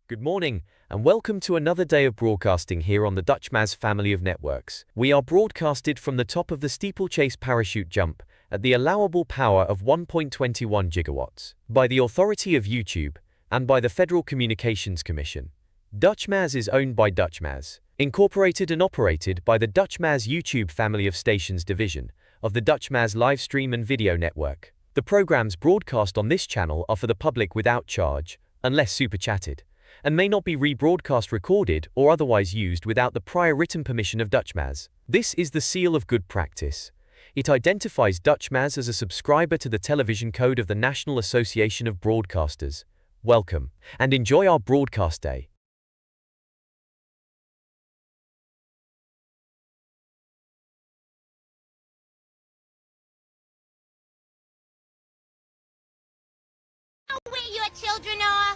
Good morning, and welcome to another day of broadcasting here on the DutchMaz family of networks. We are broadcasted from the top of the steeplechase parachute jump at the allowable power of 1.21 gigawatts by the authority of YouTube and by the Federal Communications Commission. DutchMaz is owned by DutchMaz, incorporated and operated by the DutchMaz YouTube family of stations division of the DutchMaz live stream and video network. The programs broadcast on this channel are for the public without charge, unless super chatted, and may not be rebroadcast, recorded, or otherwise used without the prior written permission of DutchMaz. This is the seal of good practice. It identifies DutchMaz as a subscriber to the television code of the National Association of Broadcasters. Welcome, and enjoy our broadcast day. Where your children are?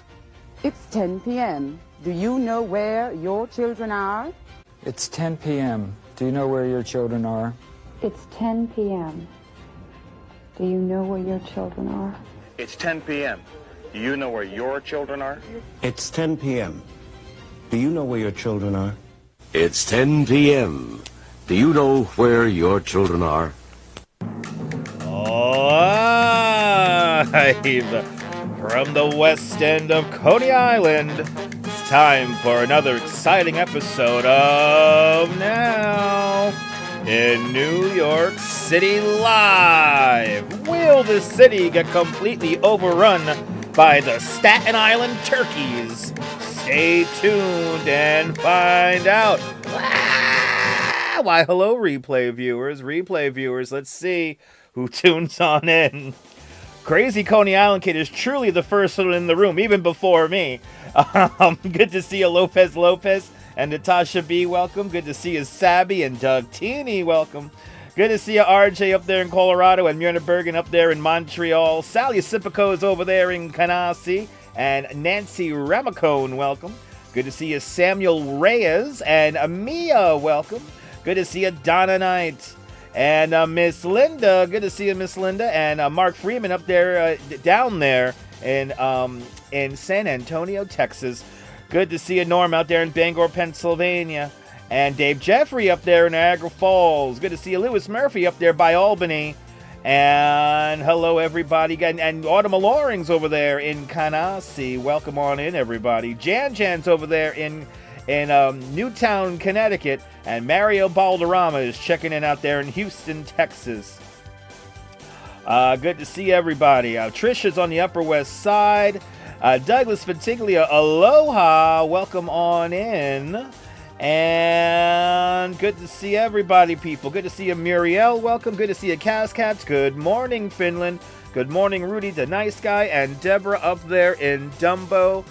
It's 10 p.m. Do you know where your children are? It's 10 p.m. Do you know where your children are? It's 10 p.m. Do you know where your children are? It's 10 p.m. Do you know where your children are? It's 10 p.m. Do you know where your children are? It's 10 p.m. Do you know where your children are? Live from the west end of Coney Island, it's time for another exciting episode of Now in New York City Live. Will the city get completely overrun by the Staten Island turkeys? Stay tuned and find out. Why, hello, replay viewers. Let's see who tunes on in. Crazy Coney Island Kid is truly the first one in the room, even before me. Good to see you, Lopez and Natasha B. Welcome. Good to see you, Sabby and Doug Teeny. Welcome. Good to see you, RJ up there in Colorado and Myrna Bergen up there in Montreal. Sally Sipico is over there in Canarsie, and Nancy Ramacone. Welcome. Good to see you, Samuel Reyes and Mia. Welcome. Good to see you, Donna Knight. And Miss Linda, good to see you, Miss Linda, and Mark Freeman up there, down there in San Antonio, Texas. Good to see you, Norm, out there in Bangor, Pennsylvania, and Dave Jeffrey up there in Niagara Falls. Good to see you, Lewis Murphy up there by Albany, and hello everybody, and Autumn Loring's over there in Canarsie. Welcome on in, everybody. Jan's over there in Newtown, Connecticut, and Mario Balderrama is checking in out there in Houston, Texas. Good to see everybody. Trisha's on the Upper West Side. Douglas Fatiglia, aloha. Welcome on in. And good to see everybody, people. Good to see you, Muriel. Welcome. Good to see you, Cascats. Good morning, Finland. Good morning, Rudy the Nice Guy, and Deborah up there in Dumbo.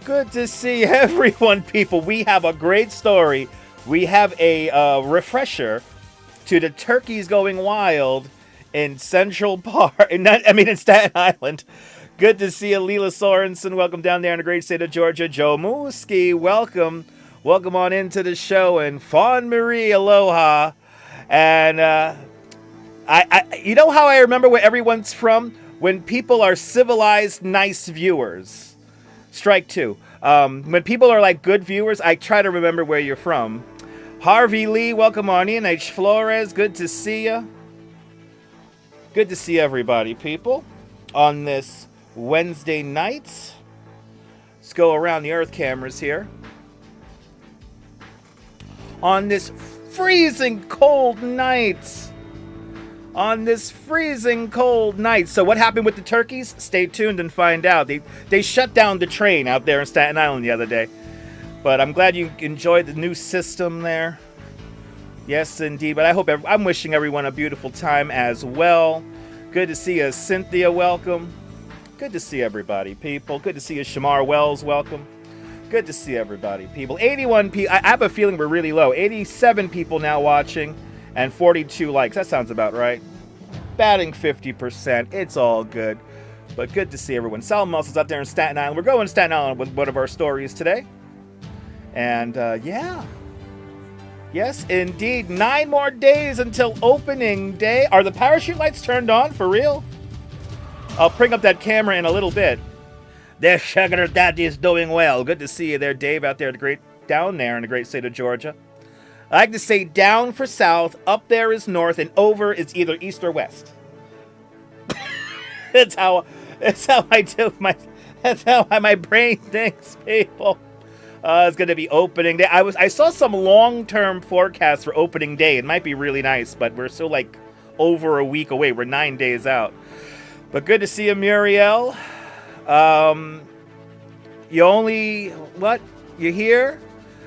Good to see everyone, people. We have a great story. We have a refresher to the turkeys going wild in Central Park. In Staten Island. Good to see you, Leela Sorensen. Welcome down there in the great state of Georgia. Joe Mooski, welcome. Welcome on into the show. And Fawn Marie, aloha. And you know how I remember where everyone's from? When people are civilized, nice viewers. Strike two. When people are like good viewers, I try to remember where you're from. Harvey Lee, welcome on in. H. Flores, good to see you. Good to see everybody, people, on this Wednesday night. Let's go around the Earth cameras here. On this freezing cold night. So what happened with the turkeys? Stay tuned and find out. They shut down the train out there in Staten Island the other day. But I'm glad you enjoyed the new system there. Yes, indeed. But I'm wishing everyone a beautiful time as well. Good to see you, Cynthia. Welcome. Good to see everybody, people. Good to see you, Shamar Wells. Welcome. Good to see everybody, people. 81 people. I have a feeling we're really low. 87 people now watching. And 42 likes. That sounds about right. Batting 50%. It's all good. But good to see everyone. Sal Muscles out there in Staten Island. We're going to Staten Island with one of our stories today. And, yeah. Yes, indeed. 9 more days until opening day. Are the parachute lights turned on? For real? I'll bring up that camera in a little bit. Their sugar daddy is doing well. Good to see you there, Dave, out there down there in the great state of Georgia. I like to say down for south, up there is north, and over is either east or west. That's how I do that's how my brain thinks, people. It's gonna be opening day. I saw some long-term forecasts for opening day. It might be really nice, but we're still like over a week away. We're 9 days out. But good to see you, Muriel. You here?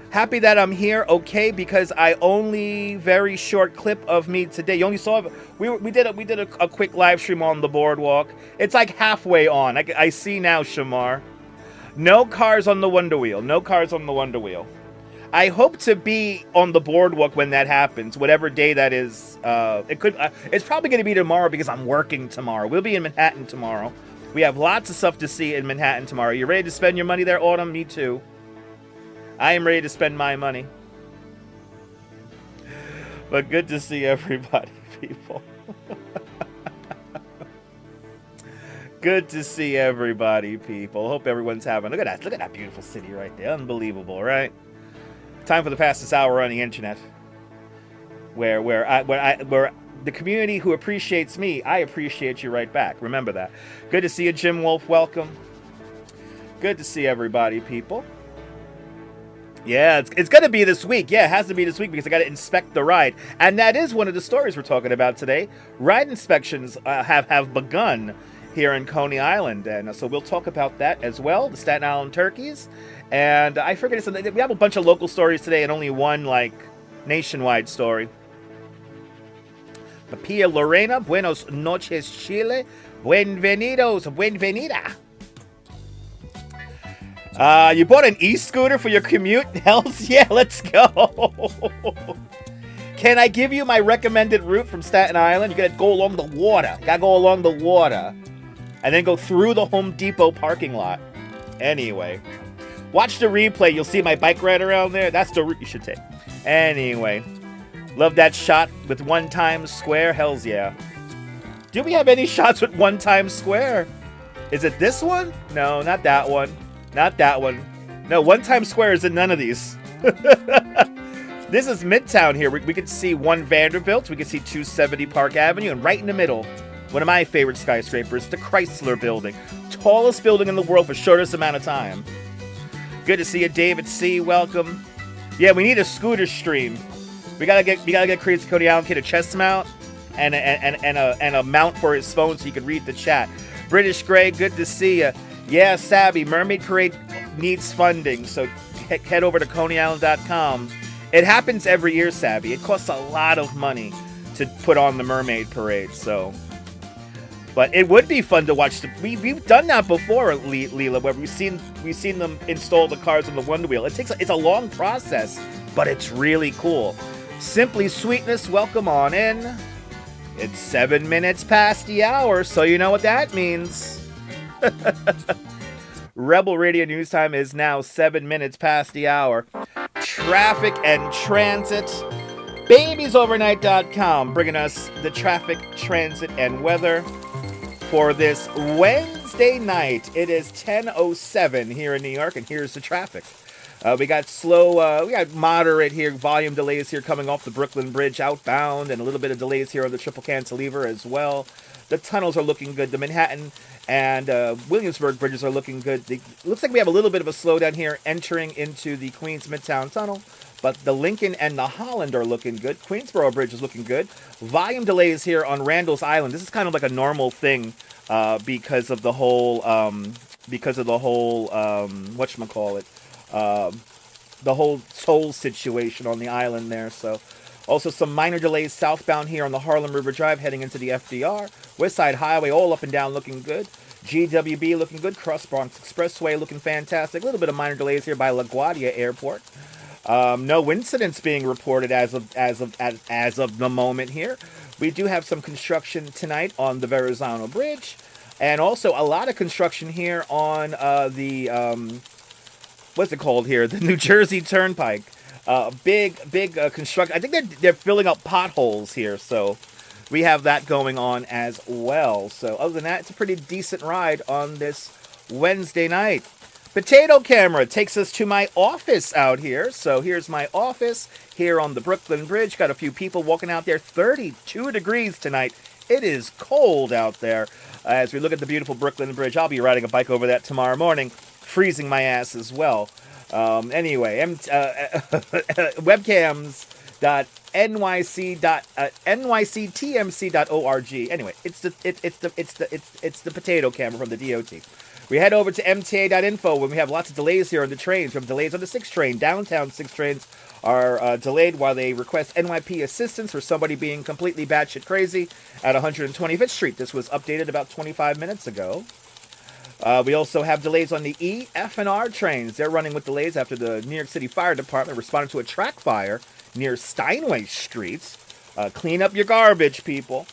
Happy that I'm here, okay, because I only very short clip of me today. You only saw we did a quick live stream on the boardwalk. It's like halfway on. I see now, Shamar. No cars on the Wonder Wheel. No cars on the Wonder Wheel. I hope to be on the boardwalk when that happens, whatever day that is. It's probably going to be tomorrow because I'm working tomorrow. We'll be in Manhattan tomorrow. We have lots of stuff to see in Manhattan tomorrow. You ready to spend your money there, Autumn? Me too. I am ready to spend my money. But good to see everybody, people. Good to see everybody, people. Hope everyone's having... Look at that beautiful city right there. Unbelievable, right? Time for the fastest hour on the internet. Where the community who appreciates me, I appreciate you right back. Remember that. Good to see you, Jim Wolf. Welcome. Good to see everybody, people. Yeah, it's going to be this week. Yeah, it has to be this week because I got to inspect the ride. And that is one of the stories we're talking about today. Ride inspections have begun here in Coney Island. And so we'll talk about that as well, the Staten Island turkeys. And I forget, we have a bunch of local stories today and only one, like, nationwide story. Pia Lorena, buenos noches, Chile. Buenvenidos, buenvenida. You bought an e-scooter for your commute? Hells yeah, let's go. Can I give you my recommended route from Staten Island? You gotta go along the water. And then go through the Home Depot parking lot. Anyway. Watch the replay. You'll see my bike ride around there. That's the route you should take. Anyway. Love that shot with 1 Times Square. Hells yeah. Do we have any shots with 1 Times Square? Is it this one? No, not that one. Not that one. No, 1 Times Square is in none of these. This is Midtown here. We could see 1 Vanderbilt. We could see 270 Park Avenue. And right in the middle, one of my favorite skyscrapers, the Chrysler Building. Tallest building in the world for shortest amount of time. Good to see you, David C. Welcome. Yeah, we need a scooter stream. We gotta get Crazy Coney Island Kid a chest mount and a mount for his phone so he could read the chat. British Grey, good to see you. Yeah, Savvy, Mermaid Parade needs funding, so head over to ConeyIsland.com. It happens every year, Savvy. It costs a lot of money to put on the Mermaid Parade, so. But it would be fun to watch. We've done that before, Leela, where we've seen them install the cars on the Wonder Wheel. It's a long process, but it's really cool. Simply Sweetness, welcome on in. It's 7 minutes past the hour, so you know what that means. Rebel Radio News Time is now 7 minutes past the hour. Traffic and transit. Babiesovernight.com bringing us the traffic, transit, and weather for this Wednesday night. It is 10:07 here in New York, and here's the traffic. We got moderate here, volume delays here coming off the Brooklyn Bridge outbound, and a little bit of delays here on the Triple Cantilever as well. The tunnels are looking good. The Manhattan and Williamsburg bridges are looking good. It looks like we have a little bit of a slowdown here entering into the Queens Midtown Tunnel, but the Lincoln and the Holland are looking good. Queensboro Bridge is looking good. Volume delays here on Randall's Island. This is kind of like a normal thing because of the whole whatchamacallit, the whole toll situation on the island there. So also some minor delays southbound here on the Harlem River Drive heading into the FDR. West Side Highway all up and down looking good. GWB looking good. Cross Bronx Expressway looking fantastic. A little bit of minor delays here by LaGuardia Airport. No incidents being reported as of the moment here. We do have some construction tonight on the Verrazano Bridge, and also a lot of construction here on what's it called here? The New Jersey Turnpike. Big construction. I think they're filling up potholes here, so we have that going on as well. So other than that, it's a pretty decent ride on this Wednesday night. Potato camera takes us to my office out here. So here's my office here on the Brooklyn Bridge. Got a few people walking out there. 32 degrees tonight. It is cold out there. As we look at the beautiful Brooklyn Bridge, I'll be riding a bike over that tomorrow morning, freezing my ass as well. Anyway, webcams.nyctmc.org. Anyway, it's the potato camera from the DOT. We head over to mta.info when we have lots of delays here on the trains. We have delays on the 6 train. Downtown 6 trains are delayed while they request NYP assistance for somebody being completely batshit crazy at 125th Street. This was updated about 25 minutes ago. We also have delays on the E, F, and R trains. They're running with delays after the New York City Fire Department responded to a track fire near Steinway Streets. Clean up your garbage, people.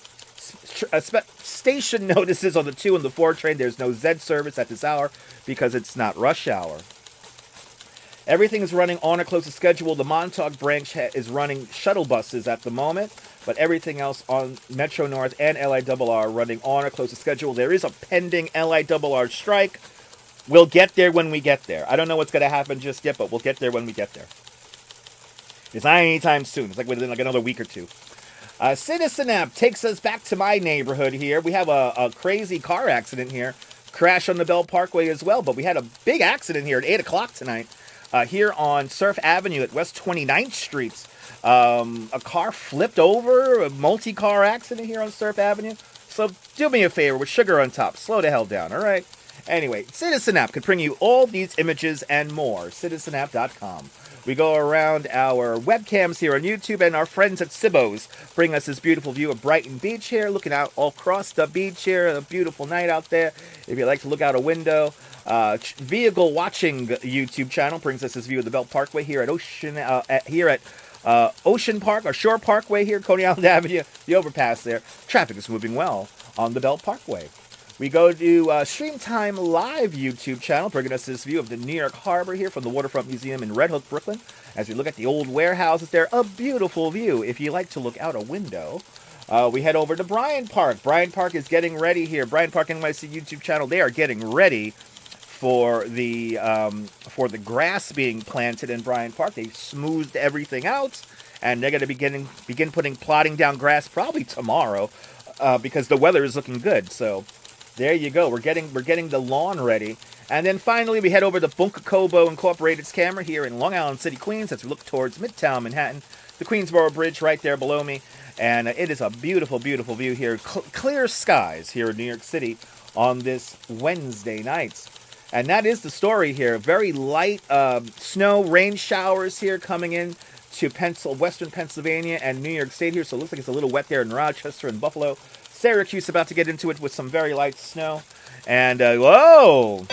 Station notices on the 2 and the 4 train. There's no Z service at this hour because it's not rush hour. Everything is running on or close to schedule. The Montauk branch is running shuttle buses at the moment, but everything else on Metro North and LIRR are running on or close to schedule. There is a pending LIRR strike. We'll get there when we get there. I don't know what's going to happen just yet, but we'll get there when we get there. It's not anytime soon. It's like within like another week or two. Citizen app takes us back to my neighborhood here. We have a crazy car accident here. Crash on the Bell Parkway as well, but we had a big accident here at 8 o'clock tonight. Here on Surf Avenue at West 29th Street. A car flipped over, a multi-car accident here on Surf Avenue. So do me a favor with sugar on top. Slow the hell down, all right? Anyway, Citizen App can bring you all these images and more. CitizenApp.com. We go around our webcams here on YouTube, and our friends at Sibbo's bring us this beautiful view of Brighton Beach here, looking out all across the beach here. A beautiful night out there. If you like to look out a window. Vehicle Watching YouTube channel brings us this view of the Belt Parkway here at Ocean Park, or Shore Parkway here, Coney Island Avenue, the overpass there. Traffic is moving well on the Belt Parkway. We go to Stream Time Live YouTube channel, bringing us this view of the New York Harbor here from the Waterfront Museum in Red Hook, Brooklyn. As we look at the old warehouses there, a beautiful view if you like to look out a window. We head over to Bryant Park. Bryant Park is getting ready here. Bryant Park NYC YouTube channel, they are getting ready for the grass being planted in Bryant Park. They smoothed everything out, and they're going to begin plotting down grass probably tomorrow, because the weather is looking good. So there you go. We're getting the lawn ready, and then finally we head over to Bunker Cobo Incorporated's camera here in Long Island City, Queens, as we look towards Midtown Manhattan, the Queensboro Bridge right there below me, and it is a beautiful, beautiful view here. Clear skies here in New York City on this Wednesday night. And that is the story here. Very light snow, rain showers here coming in to Western Pennsylvania and New York State here. So it looks like it's a little wet there in Rochester and Buffalo. Syracuse about to get into it with some very light snow. And, whoa!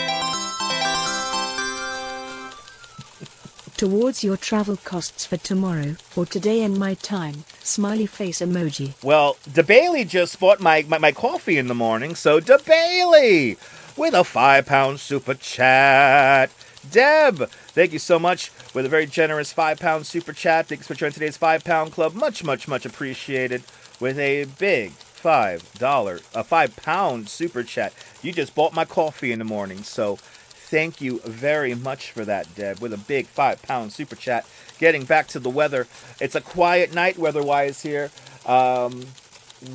Towards your travel costs for tomorrow or today and my time, smiley face emoji. Well, DeBailey just bought my coffee in the morning, so DeBailey! With a £5 super chat. Deb, thank you so much with a very generous £5 super chat. Thanks for joining today's £5 club. Much, much, much appreciated with a big £5 super chat. You just bought my coffee in the morning, so thank you very much for that, Deb, with a big £5 super chat. Getting back to the weather, it's a quiet night weather-wise here.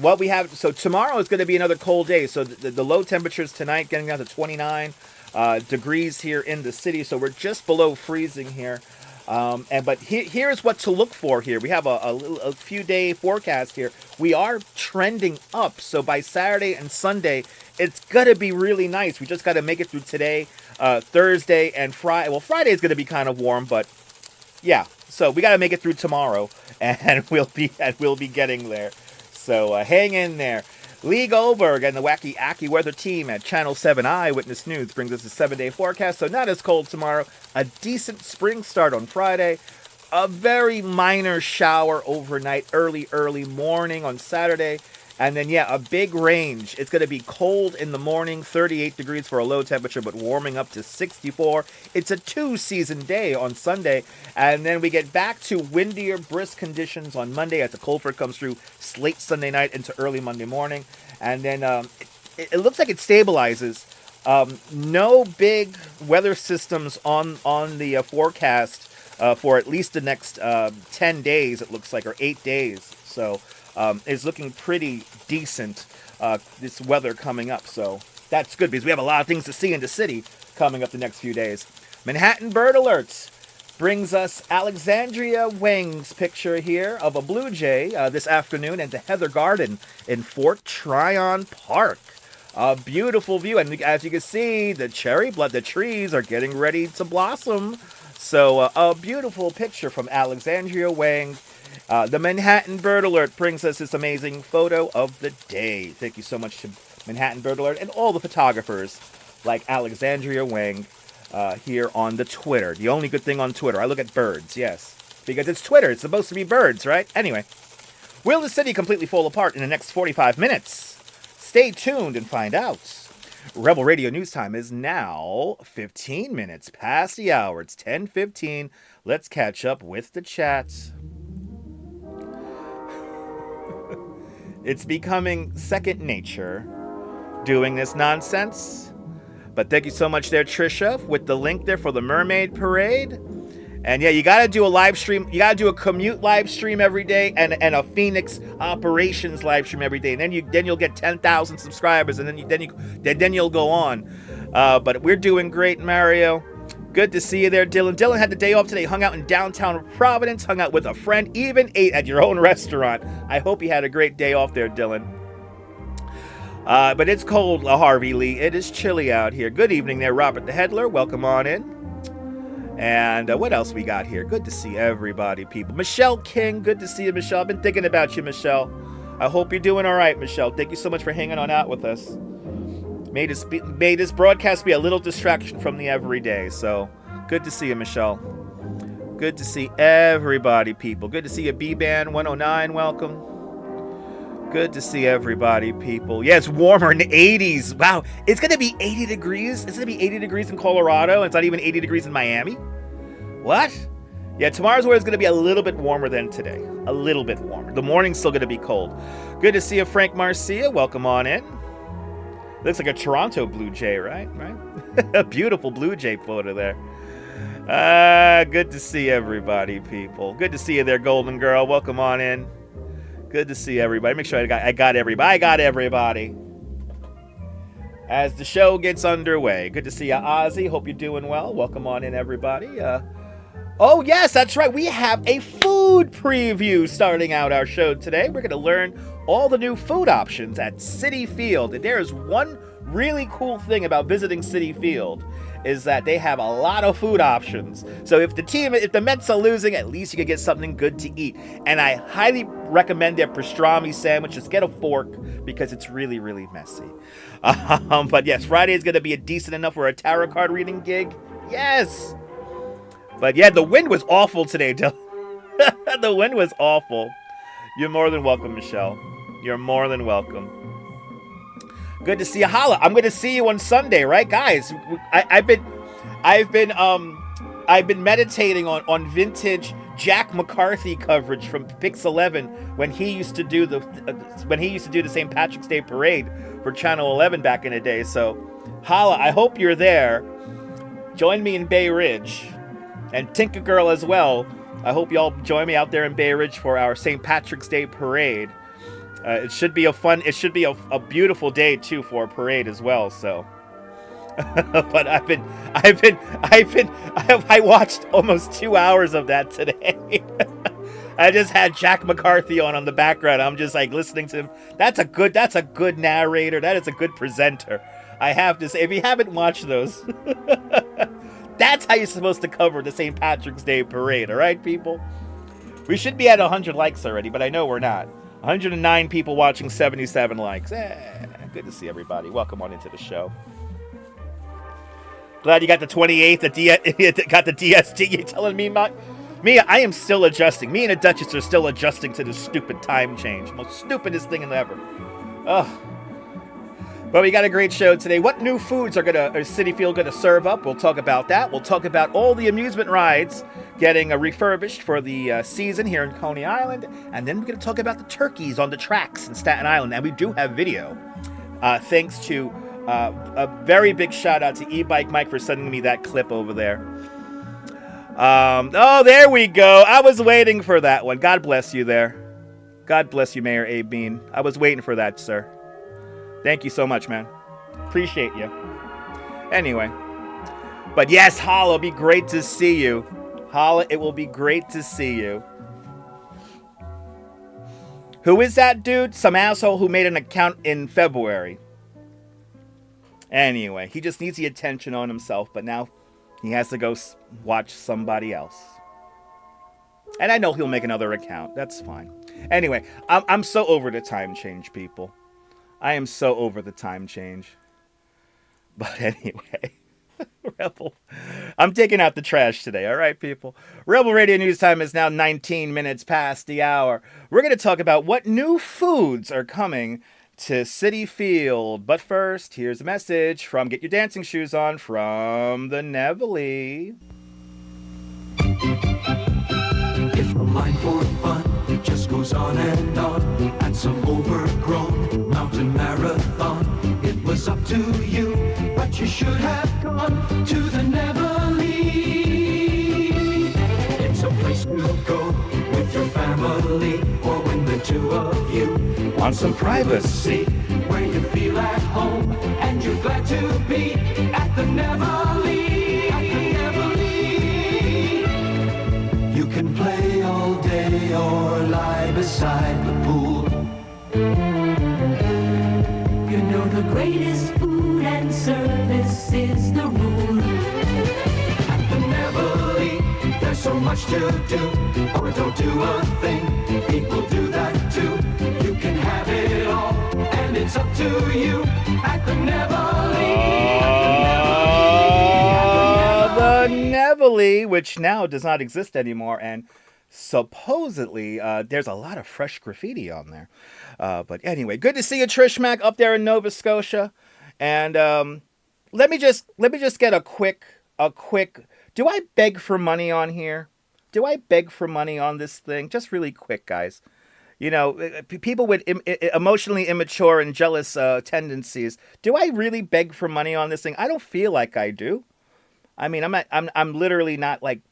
What we have, so tomorrow is going to be another cold day. So the low temperatures tonight getting down to 29 degrees here in the city. So we're just below freezing here. But here's what to look for here. We have a few day forecast here. We are trending up. So by Saturday and Sunday, it's going to be really nice. We just got to make it through today, Thursday, and Friday. Well, Friday is going to be kind of warm, but yeah. So we got to make it through tomorrow, and we'll be getting there. So hang in there. Lee Goldberg and the Wacky Aki Weather team at Channel 7 Eyewitness News brings us a 7-day forecast. So not as cold tomorrow. A decent spring start on Friday. A very minor shower overnight, early morning on Saturday. And then, yeah, a big range. It's going to be cold in the morning, 38 degrees for a low temperature, but warming up to 64. It's a 2-season day on Sunday. And then we get back to windier, brisk conditions on Monday as the cold front comes through late Sunday night into early Monday morning. And then it looks like it stabilizes No big weather systems on the forecast for at least the next 10 days, it looks like, or 8 days. So it's looking pretty decent, this weather coming up. So that's good because we have a lot of things to see in the city coming up the next few days. Manhattan Bird Alerts brings us Alexandria Wang's picture here of a blue jay this afternoon at the Heather Garden in Fort Tryon Park. A beautiful view, and as you can see, the trees are getting ready to blossom. So a beautiful picture from Alexandria Wang. The Manhattan Bird Alert brings us this amazing photo of the day. Thank you so much to Manhattan Bird Alert and all the photographers like Alexandria Wang here on the Twitter. The only good thing on Twitter. I look at birds, yes. Because it's Twitter. It's supposed to be birds, right? Anyway. Will the city completely fall apart in the next 45 minutes? Stay tuned and find out. Rebel Radio News Time is now 15 minutes past the hour. It's 10:15. Let's catch up with the chat. It's becoming second nature doing this nonsense. But thank you so much there, Trisha, with the link there for the Mermaid Parade. And yeah, you got to do a live stream. You got to do a commute live stream every day and a Phoenix operations live stream every day. And then you'll get 10,000 subscribers, and then you'll go on. But we're doing great, Mario. Good to see you there, Dylan. Dylan had the day off today. Hung out in downtown Providence. Hung out with a friend. Even ate at your own restaurant. I hope you had a great day off there, Dylan. But it's cold, Harvey Lee. It is chilly out here. Good evening there, Robert the Headler. Welcome on in. And what else we got here? Good to see everybody, people. Michelle King, good to see you, Michelle. I've been thinking about you, Michelle. I hope you're doing all right, Michelle. Thank you so much for hanging on out with us. May this broadcast be a little distraction from the everyday. So, good to see you, Michelle. Good to see everybody, people. Good to see you, B-Band 109. Welcome. Good to see everybody, people. Yeah, it's warmer in the 80s. Wow, it's going to be 80 degrees. It's going to be 80 degrees in Colorado. And it's not even 80 degrees in Miami. What? Yeah, tomorrow's where it's going to be a little bit warmer than today. A little bit warmer. The morning's still going to be cold. Good to see you, Frank Marcia. Welcome on in. Looks like a Toronto Blue Jay, right? A beautiful Blue Jay photo there. Good to see everybody, people. Good to see you there, Golden Girl. Welcome on in. Good to see everybody. Make sure I got everybody. I got everybody. As the show gets underway. Good to see you, Ozzy. Hope you're doing well. Welcome on in, everybody. Oh, yes, that's right. We have a food preview starting out our show today. We're going to learn all the new food options at Citi Field. And there is one really cool thing about visiting Citi Field is that they have a lot of food options. So if the Mets are losing, at least you can get something good to eat. And I highly recommend their pastrami sandwich. Just get a fork because it's really, really messy. But yes, Friday is going to be a decent enough for a tarot card reading gig. Yes. But yeah, the wind was awful today, Dylan. The wind was awful. You're more than welcome, Michelle. You're more than welcome. Good to see you, Holla. I'm going to see you on Sunday, right, guys? I've been meditating on vintage Jack McCarthy coverage from Pix 11 when he used to do the St. Patrick's Day parade for Channel 11 back in the day. So, Holla, I hope you're there. Join me in Bay Ridge, and Tinker Girl as well. I hope y'all join me out there in Bay Ridge for our St. Patrick's Day parade. It should be a beautiful day too for a parade as well. So, but I watched almost 2 hours of that today. I just had Jack McCarthy on the background. I'm just like listening to him. That's a good narrator. That is a good presenter. I have to say, if you haven't watched those, that's how you're supposed to cover the St. Patrick's Day parade. All right, people. We should be at 100 likes already, but I know we're not. 109 people watching, 77 likes. Good to see everybody. Welcome on into the show. Glad you got the 28th, got the DST. You telling me, Mia, I am still adjusting. Me and the Duchess are still adjusting to this stupid time change. Most stupidest thing ever. Ugh. But we got a great show today. What new foods are Citi Field going to serve up? We'll talk about that. We'll talk about all the amusement rides getting refurbished for the season here in Coney Island. And then we're going to talk about the turkeys on the tracks in Staten Island. And we do have video, thanks to A very big shout out to E-Bike Mike for sending me that clip over there. Oh, there we go. I was waiting for that one. God bless you there. God bless you, Mayor Abe Bean. I was waiting for that, sir. Thank you so much, man. Appreciate you. Anyway. But yes, Holla, it'll be great to see you. Holla, it will be great to see you. Who is that dude? Some asshole who made an account in February. Anyway, he just needs the attention on himself, but now he has to go watch somebody else. And I know he'll make another account. That's fine. Anyway, I'm so over the time change, people. I am so over the time change. But anyway, Rebel. I'm taking out the trash today, all right, people? Rebel Radio News Time is now 19 minutes past the hour. We're going to talk about what new foods are coming to Citi Field. But first, here's a message from Get Your Dancing Shoes On from the Neville. If the line for fun just goes on and on, and some overgrown mountain marathon, it was up to you, but you should have gone to the Neville. It's a place to go with your family, or when the two of you want some privacy, where you feel at home and you're glad to be at the Neville. You can play all day or lie beside the pool. You know the greatest food and service is the rule. At the Neville, there's so much to do, or don't do a thing. People do that too. You can have it all, and it's up to you. At the Neville. The Neville, which now does not exist anymore, and supposedly there's a lot of fresh graffiti on there. But anyway, good to see you, Trish Mack, up there in Nova Scotia. And let me just get a quick. Do I beg for money on here? Do I beg for money on this thing? Just really quick, guys. You know, people with emotionally immature and jealous tendencies. Do I really beg for money on this thing? I don't feel like I do. I mean, I'm literally not like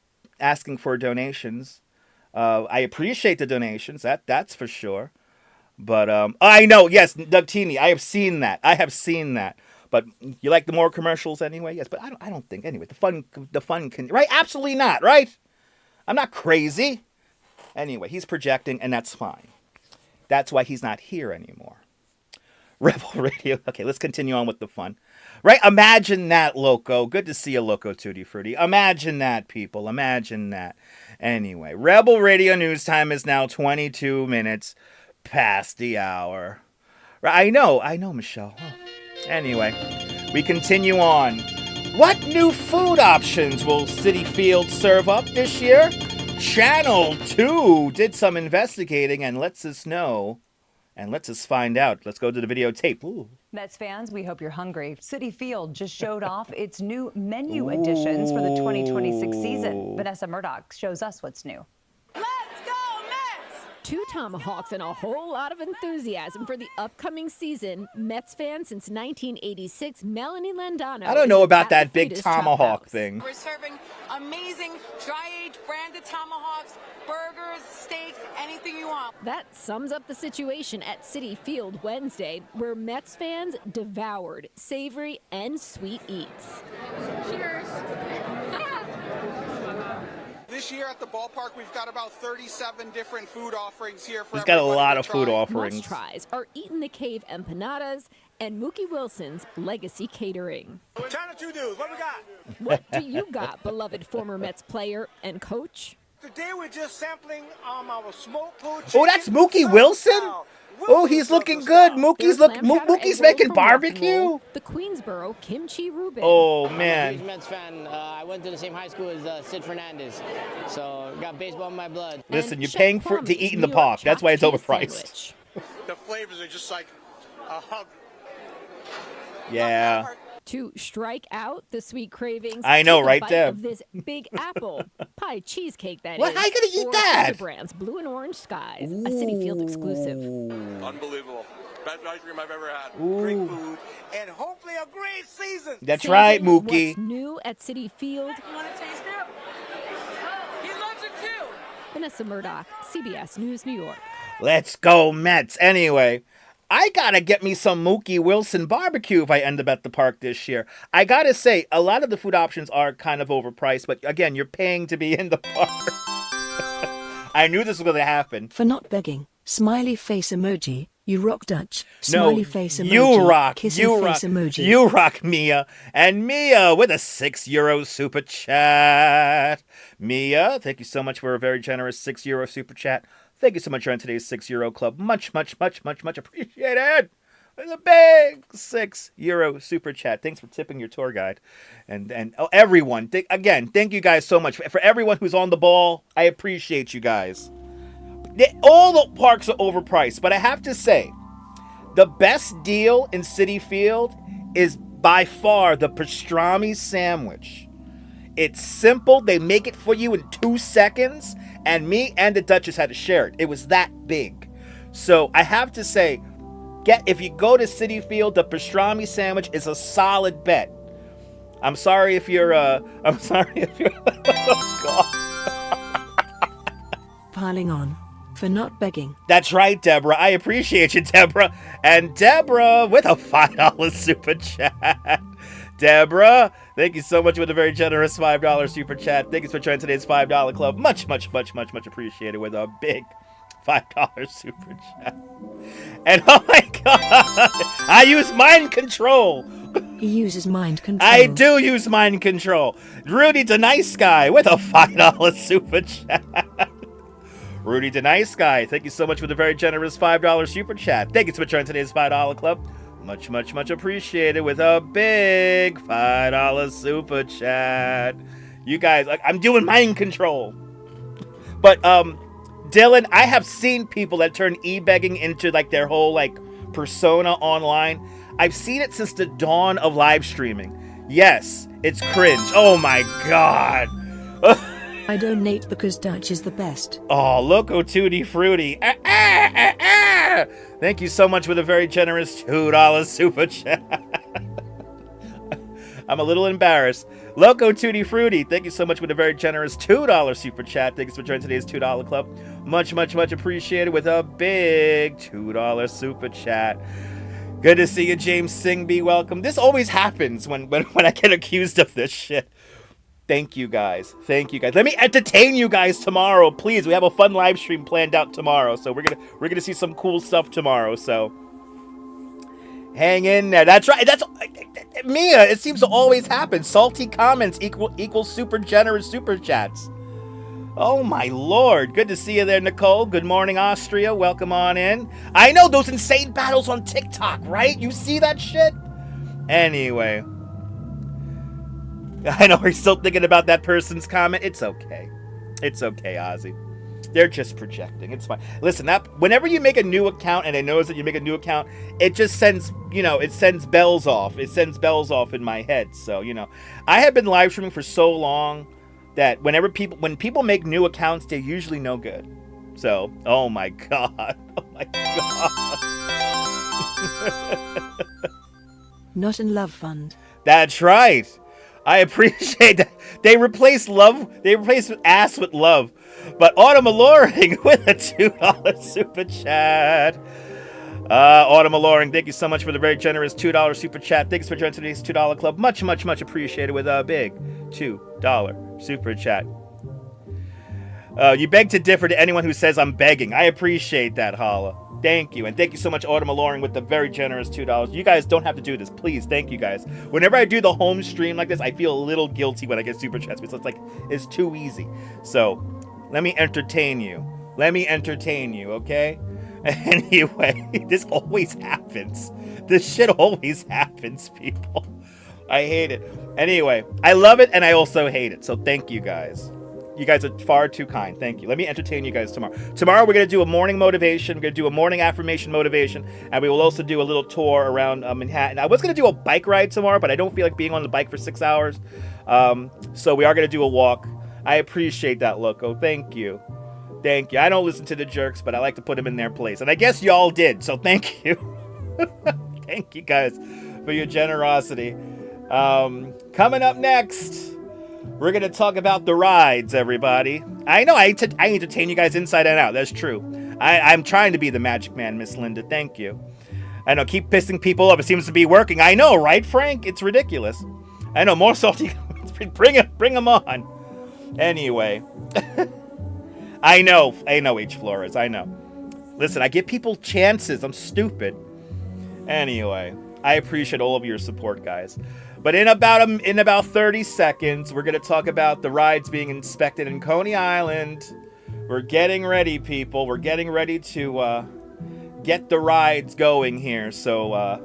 asking for donations. I appreciate the donations, that's for sure. But I know, yes, Doug Teeny, I have seen that. But you like the more commercials anyway? Yes, but I don't think anyway. The fun can, right? Absolutely not, right? I'm not crazy. Anyway, he's projecting, and that's fine. That's why he's not here anymore. Rebel Radio. Okay, let's continue on with the fun. Right? Imagine that, Loco. Good to see you, Loco Tutti Frutti. Imagine that, people. Imagine that. Anyway, Rebel Radio News Time is now 22 minutes past the hour. I know, Michelle. Anyway, we continue on. What new food options will Citi Field serve up this year? Channel 2 did some investigating and lets us know. And let's just find out. Let's go to the videotape. Ooh. Mets fans, we hope you're hungry. Citi Field just showed off its new menu additions for the 2026 season. Vanessa Murdoch shows us what's new. Two tomahawks and a whole lot of enthusiasm for the upcoming season. Mets fan since 1986, Melanie Landano. I don't know about that big tomahawk thing. We're serving amazing dry-aged branded tomahawks, burgers, steaks, anything you want. That sums up the situation at Citi Field Wednesday, where Mets fans devoured savory and sweet eats. Cheers. This year at the ballpark, we've got about 37 different food offerings here for He's got a lot of food offerings. Must tries are Eat in the Cave empanadas and Mookie Wilson's Legacy Catering. China 2 dudes, what we got? What do you got, beloved former Mets player and coach? Today we're just sampling our smoked pulled chicken. Oh, that's Mookie Wilson? Oh, he's looking good. Mookie's making barbecue. The Queensboro Kimchi Reuben. Oh, man. I'm a huge Mets fan. I went to the same high school as Sid Fernandez, so got baseball in my blood. Listen, you're paying to eat in the park. That's why it's overpriced. The flavors are just like a hug. Yeah. To strike out the sweet cravings, I know, right there. Of this Big Apple pie cheesecake that what? is. How you gonna eat that? Brands Blue and Orange Skies, a Citi Field exclusive. Unbelievable. Best ice cream I've ever had. Ooh. Great food, and hopefully a great season. That's Saving right, Mookie. What's new at Citi Field? You want to taste it? He loves it too. Vanessa Murdoch, CBS News, New York. Let's go, Mets. Anyway, I gotta get me some Mookie Wilson barbecue if I end up at the park this year. I gotta say, a lot of the food options are kind of overpriced, but again, you're paying to be in the park. I knew this was gonna happen. For not begging, smiley face emoji. You rock Dutch. No, Smiley face emoji. you rock. Kissing You face rock. emoji. You rock, Mia. And Mia with a €6 super chat. Mia, thank you so much for a very generous €6 super chat. Thank you so much for joining today's €6 club. Much appreciated. It's a big €6 super chat. Thanks for tipping your tour guide. And everyone, thank you guys so much. For everyone who's on the ball, I appreciate you guys. All the parks are overpriced, but I have to say, the best deal in Citi Field is by far the pastrami sandwich. It's simple. They make it for you in 2 seconds, and me and the Duchess had to share it. It was that big. So I have to say, if you go to Citi Field, the pastrami sandwich is a solid bet. I'm sorry if you're oh God. Piling on. For not begging. That's right, Deborah. I appreciate you, Deborah. And Deborah with a $5 super chat. Deborah, thank you so much with a very generous $5 super chat. Thank you for joining today's $5 club. Much appreciated with a big $5 super chat. And oh my God, I use mind control. He uses mind control. I do use mind control. Rudy the Nice Guy with a $5 super chat. Rudy the Nice Guy, thank you so much for the very generous $5 super chat. Thank you so much for joining today's $5 club. Much appreciated with a big $5 super chat. You guys, I'm doing mind control. But, Dylan, I have seen people that turn e-begging into, their whole, persona online. I've seen it since the dawn of live streaming. Yes, it's cringe. Oh, my God. I donate because Dutch is the best. Oh, Loco Tutti Frutti. Thank you so much for the very generous $2 super chat. I'm a little embarrassed. Loco Tutti Frutti, thank you so much for the very generous $2 super chat. Thanks for joining today's $2 club. Much appreciated with a big $2 super chat. Good to see you, James Singby. Welcome. This always happens when I get accused of this shit. Thank you guys. Let me entertain you guys tomorrow, please. We have a fun live stream planned out tomorrow, so we're gonna see some cool stuff tomorrow. So hang in there. That's right. That's Mia. It seems to always happen. Salty comments equal super generous super chats. Oh my Lord. Good to see you there, Nicole. Good morning, Austria. Welcome on in. I know those insane battles on TikTok, right? You see that shit? Anyway. I know we're still thinking about that person's comment. It's okay. It's okay, Ozzy. They're just projecting. It's fine. Listen, whenever you make a new account and it knows that you make a new account, it just sends, it sends bells off. It sends bells off in my head. So, I have been live streaming for so long that when people make new accounts, they're usually no good. So, oh my God. Oh my God. Not in Love Fund. That's right. I appreciate that. They replace ass with love. But Autumn Alluring with a $2 super chat. Autumn Alluring, thank you so much for the very generous $2 super chat. Thanks for joining today's $2 club. Much appreciated with a big $2 super chat. You beg to differ to anyone who says I'm begging. I appreciate that, Holla. Thank you. And thank you so much, Autumn Alluring, with the very generous $2. You guys don't have to do this. Please, thank you guys. Whenever I do the home stream like this, I feel a little guilty when I get super chats because it's too easy. So, let me entertain you. Okay? Anyway, this always happens. This shit always happens, people. I hate it. Anyway, I love it and I also hate it. So thank you guys. You guys are far too kind. Thank you. Let me entertain you guys tomorrow. Tomorrow we're going to do a morning motivation. We're going to do a morning affirmation motivation. And we will also do a little tour around Manhattan. I was going to do a bike ride tomorrow, but I don't feel like being on the bike for 6 hours. So we are going to do a walk. I appreciate that, Loco. Thank you. I don't listen to the jerks, but I like to put them in their place. And I guess y'all did. So thank you. Thank you guys for your generosity. Coming up next, we're going to talk about the rides, everybody. I know I entertain you guys inside and out. That's true. I'm trying to be the magic man, Miss Linda. Thank you. I know, keep pissing people off. It seems to be working. I know, right, Frank? It's ridiculous. I know, more salty. Bring them on. Anyway. I know, H. Flores. I know. Listen, I give people chances. I'm stupid. Anyway, I appreciate all of your support, guys. But in about 30 seconds, we're going to talk about the rides being inspected in Coney Island. We're getting ready, people. We're getting ready to get the rides going here. So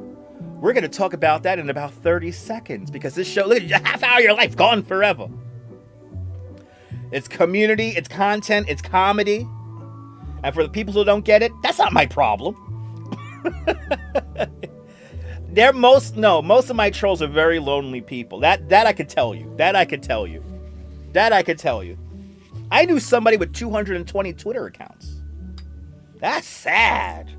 we're going to talk about that in about 30 seconds. Because this show, look at a half hour of your life gone forever. It's community, it's content, it's comedy. And for the people who don't get it, that's not my problem. Most of my trolls are very lonely people. That I could tell you. I knew somebody with 220 Twitter accounts. That's sad.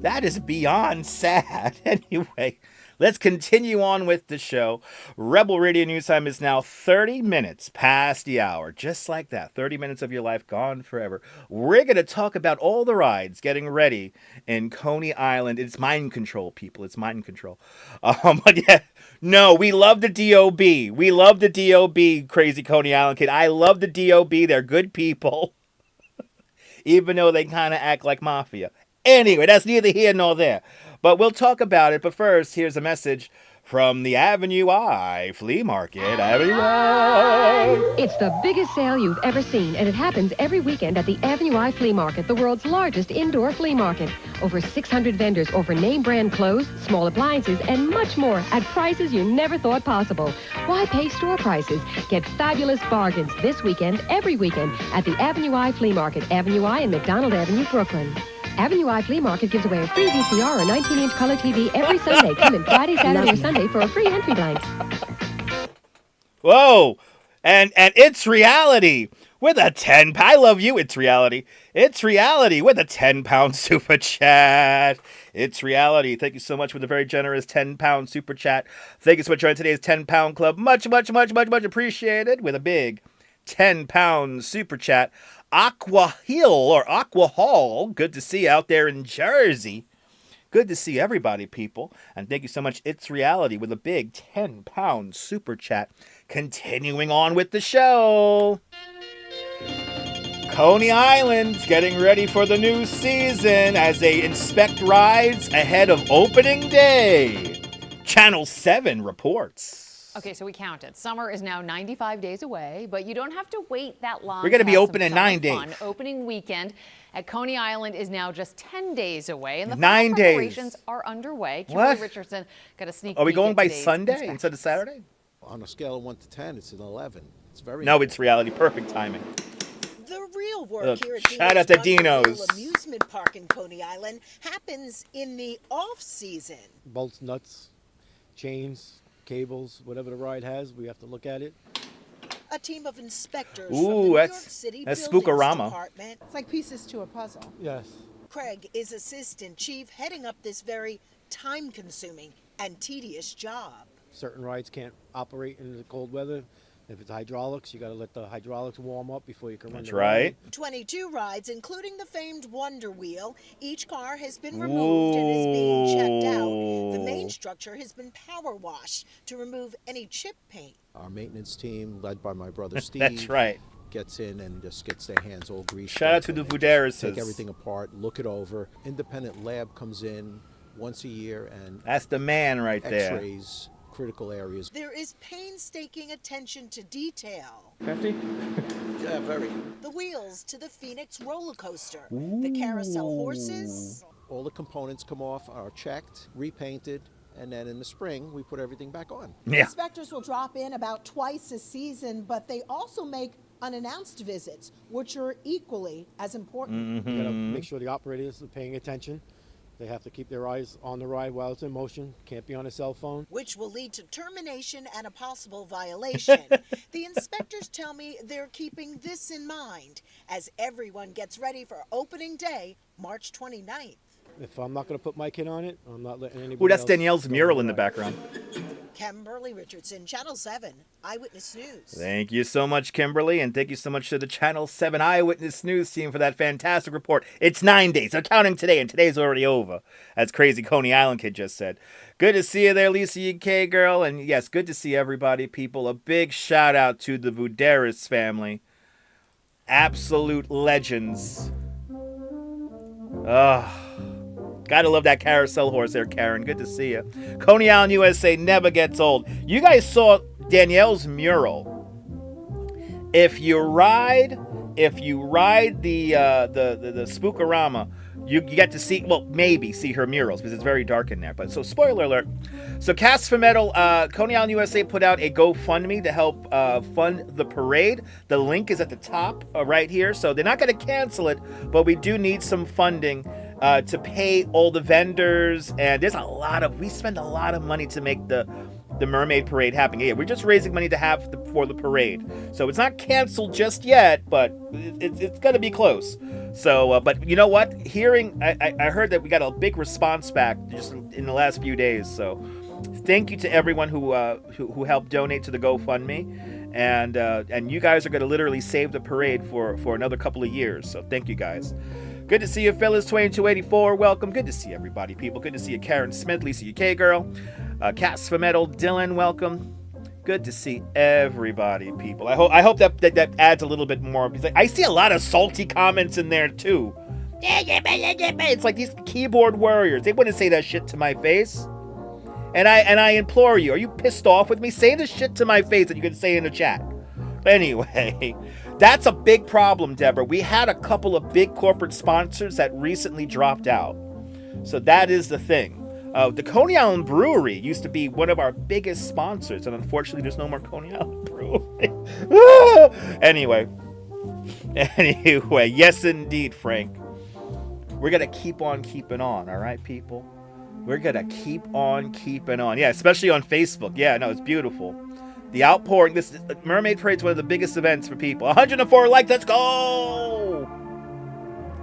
That is beyond sad. Anyway, let's continue on with the show. Rebel Radio News Time is now 30 minutes past the hour. Just like that. 30 minutes of your life gone forever. We're going to talk about all the rides getting ready in Coney Island. It's mind control, people. It's mind control. But yeah, no, we love the DOB. We love the DOB, Crazy Coney Island kid. I love the DOB. They're good people. Even though they kind of act like mafia. Anyway, that's neither here nor there. But we'll talk about it. But first, here's a message from the Avenue I Flea Market. Avenue I. It's the biggest sale you've ever seen, and it happens every weekend at the Avenue I Flea Market, the world's largest indoor flea market. Over 600 vendors offer name brand clothes, small appliances, and much more at prices you never thought possible. Why pay store prices? Get fabulous bargains this weekend, every weekend, at the Avenue I Flea Market, Avenue I and McDonald Avenue, Brooklyn. Avenue I Flea Market gives away a free VCR or 19-inch color TV every Sunday. Come in Friday, Saturday, or Sunday for a free entry blank. Whoa! And it's reality with a 10. I love you. It's reality. It's reality with a 10-pound super chat. It's reality. Thank you so much for the very generous 10-pound super chat. Thank you so much for joining today's 10-pound club. Much appreciated with a big 10-pound super chat. Aqua Hill or Aqua Hall. Good to see you out there in Jersey. Good to see everybody, people. And thank you so much. It's reality with a big 10-pound super chat. Continuing on with the show. Coney Island's getting ready for the new season as they inspect rides ahead of opening day. Channel 7 reports. Okay, so we counted. Summer is now 95 days away, but you don't have to wait that long. We're going to be open in 9 days. Opening weekend at Coney Island is now just 10 days away, and the 9 days. Preparations are underway. Kimberly Richardson got a sneak peek. Are we going by Sunday instead of Saturday? On a scale of 1 to 10, it's an 11. It's very. No, it's reality. Perfect timing. The real work here at shout out to Dino's Amusement Park in Coney Island happens in the off-season. Bolts, nuts, chains, cables, whatever the ride has, we have to look at it. A team of inspectors from the New York City Buildings Department. It's like pieces to a puzzle. Yes. Craig is assistant chief heading up this very time-consuming and tedious job. Certain rides can't operate in the cold weather. If it's hydraulics, you got to let the hydraulics warm up before you can run the ride. 22 rides, including the famed Wonder Wheel. Each car has been removed and is being checked out. The main structure has been power washed to remove any chip paint. Our maintenance team, led by my brother Steve, That's right, gets in and just gets their hands all greased. Shout out to the Fuderas. Take everything apart, look it over. Independent lab comes in once a year and that's the man right there. X-rays critical areas. There is painstaking attention to detail. Hefty? Yeah, very. The wheels to the Phoenix roller coaster. The carousel horses. All the components come off, are checked, repainted, and then in the spring, we put everything back on. Yeah. Inspectors will drop in about twice a season, but they also make unannounced visits, which are equally as important. You gotta make sure the operators are paying attention. They have to keep their eyes on the ride while it's in motion. Can't be on a cell phone. Which will lead to termination and a possible violation. The inspectors tell me they're keeping this in mind as everyone gets ready for opening day, March 29th. If I'm not going to put my kid on it, I'm not letting anybody Ooh, that's else Danielle's go mural on in the ride. background. Kimberly Richardson, Channel 7, Eyewitness News. Thank you so much, Kimberly, and thank you so much to the Channel 7 Eyewitness News team for that fantastic report. It's 9 days. They're counting today, and today's already over, as Crazy Coney Island Kid just said. Good to see you there, Lisa UK girl, and yes, good to see everybody, people. A big shout out to the Vuderis family. Absolute legends. Gotta love that carousel horse there, Karen. Good to see you. Coney Island, USA never gets old. You guys saw Danielle's mural. If you ride the Spookorama, you get to see, well, maybe see her murals because it's very dark in there. But so, spoiler alert. So, Cast for Metal, Coney Island, USA put out a GoFundMe to help fund the parade. The link is at the top right here. So they're not going to cancel it, but we do need some funding to pay all the vendors. And there's we spend a lot of money to make the Mermaid Parade happen. Yeah, we're just raising money to have for the parade. So it's not canceled just yet, but it's going to be close. So, but you know what? I heard that we got a big response back just in the last few days. So thank you to everyone who helped donate to the GoFundMe. And you guys are going to literally save the parade for another couple of years. So thank you guys. Good to see you, Phyllis 2284. Welcome. Good to see everybody, people. Good to see you, Karen Smith, Lisa UK girl. Cast for Metal, Dylan, welcome. Good to see everybody, people. I hope that adds a little bit more, because I see a lot of salty comments in there too. It's like these keyboard warriors. They wouldn't say that shit to my face. And I implore you, are you pissed off with me? Say this shit to my face that you can say in the chat. Anyway, that's a big problem, Deborah. We had a couple of big corporate sponsors that recently dropped out. So that is the thing. The Coney Island Brewery used to be one of our biggest sponsors, and unfortunately there's no more Coney Island Brewery. Anyway, yes indeed, Frank. We're going to keep on keeping on, all right, people? We're going to keep on keeping on. Yeah, especially on Facebook. Yeah, no, it's beautiful. The outpouring, this Mermaid Parade is one of the biggest events for people. 104 likes, let's go!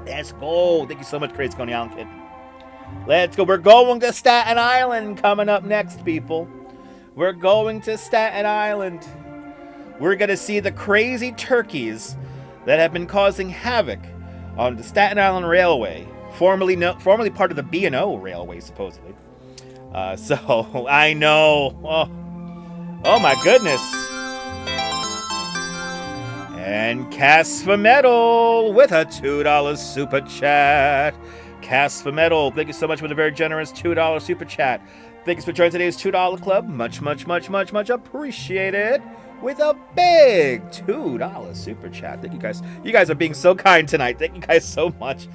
Let's go. Thank you so much, Crazy Coney Island Kid. Let's go. We're going to Staten Island coming up next, people. We're going to Staten Island. We're going to see the crazy turkeys that have been causing havoc on the Staten Island Railway, formerly part of the B&O Railway, supposedly. So, I know. Oh my goodness. And Cast for Metal with a $2 super chat. Cast for Metal, thank you so much for the very generous $2 super chat. Thank you for joining today's $2 club. Much, much, much, much, much appreciated. With a big $2 super chat. Thank you guys. You guys are being so kind tonight. Thank you guys so much.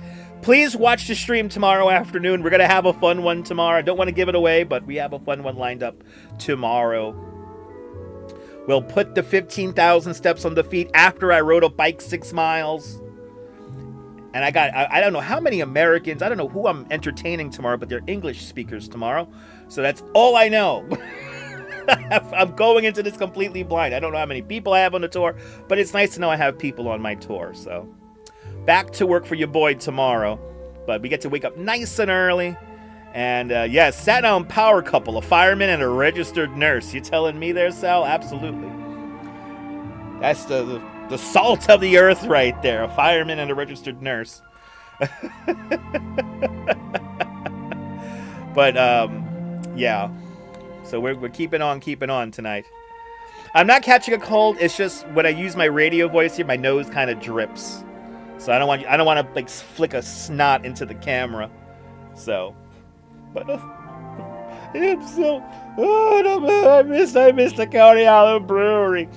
Please watch the stream tomorrow afternoon. We're going to have a fun one tomorrow. I don't want to give it away, but we have a fun one lined up tomorrow. We'll put the 15,000 steps on the feet after I rode a bike 6 miles. And I don't know how many Americans, I don't know who I'm entertaining tomorrow, but they're English speakers tomorrow. So that's all I know. I'm going into this completely blind. I don't know how many people I have on the tour, but it's nice to know I have people on my tour. So back to work for your boy tomorrow. But we get to wake up nice and early. And yes, Staten Island power couple, a fireman and a registered nurse. You telling me there, Sal? Absolutely. That's the salt of the earth right there. A fireman and a registered nurse. But yeah. So we're keeping on tonight. I'm not catching a cold. It's just when I use my radio voice here, my nose kind of drips. So I don't want to like flick a snot into the camera. So. But I'm so I missed the Coney Island Brewery.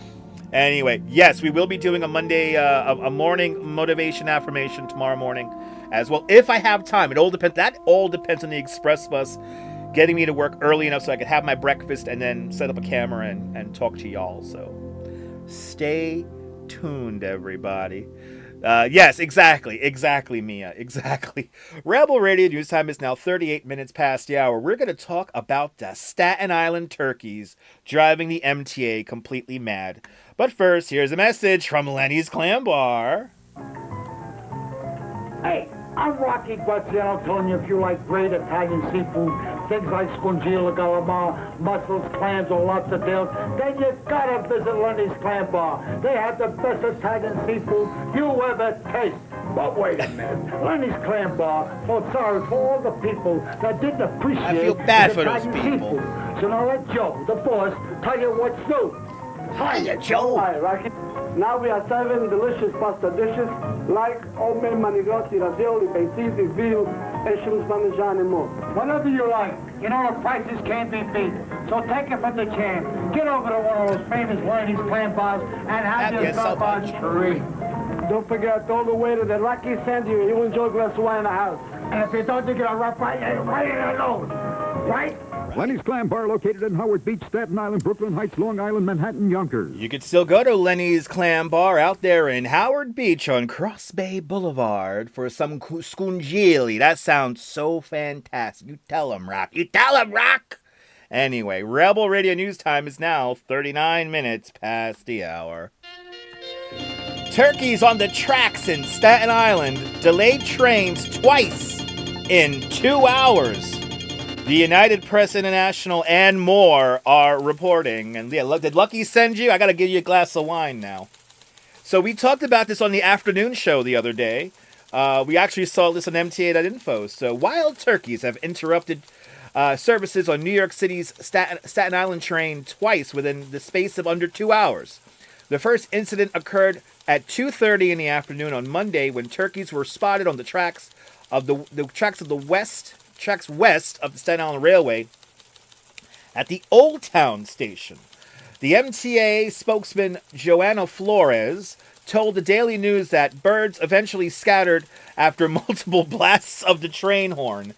Anyway, yes, we will be doing a Monday a morning motivation affirmation tomorrow morning as well, if I have time. It all depends. That all depends on the express bus getting me to work early enough so I could have my breakfast and then set up a camera and talk to y'all. So stay tuned, everybody. Yes, exactly, Mia, exactly. Rebel Radio News Time is now 38 minutes past the hour. We're going to talk about the Staten Island turkeys driving the MTA completely mad. But first, here's a message from Lenny's Clam Bar. Hey, I'm Rocky Graziano telling you if you like great Italian seafood, things like scungilla, calamar, mussels, clams, or lobster tails, then you gotta visit Lenny's Clam Bar. They have the best Italian seafood you ever taste. But wait a minute, Lenny's Clam Bar felt sorry for all the people that didn't appreciate I feel bad for those Italian people. seafood. So now let Joe, the boss, tell you what's new. Hiya, Joe. Hi, Rocky. Now we are serving delicious pasta dishes like homemade manigotti, ravioli, pettiti, veal, and shrimp parmesan and more. Whatever you like. You know the prices can't be beat. So take it from the champ. Get over to one of those famous Lenny's Clam Bars and have yourself a treat. Don't forget, all the waiter that Rocky sent you, you enjoy a glass of wine in the house. And if you don't think you're a rough right in the nose, right? Lenny's Clam Bar, located in Howard Beach, Staten Island, Brooklyn Heights, Long Island, Manhattan, Yonkers. You can still go to Lenny's Clam Bar out there in Howard Beach on Cross Bay Boulevard for some scungilli. That sounds so fantastic. You tell him, Rock. You tell him, Rock! Anyway, Rebel Radio News Time is now 39 minutes past the hour. Turkeys on the tracks in Staten Island delayed trains twice in 2 hours. The United Press International and more are reporting. And yeah, did Lucky send you? I got to give you a glass of wine now. So we talked about this on the afternoon show the other day. We actually saw this on MTA.info. So wild turkeys have interrupted services on New York City's Staten Island train twice within the space of under 2 hours. The first incident occurred at 2:30 in the afternoon on Monday when turkeys were spotted on the tracks west of the Staten Island Railway at the Old Town station. The MTA spokesman Joanna Flores told the Daily News that birds eventually scattered after multiple blasts of the train horn.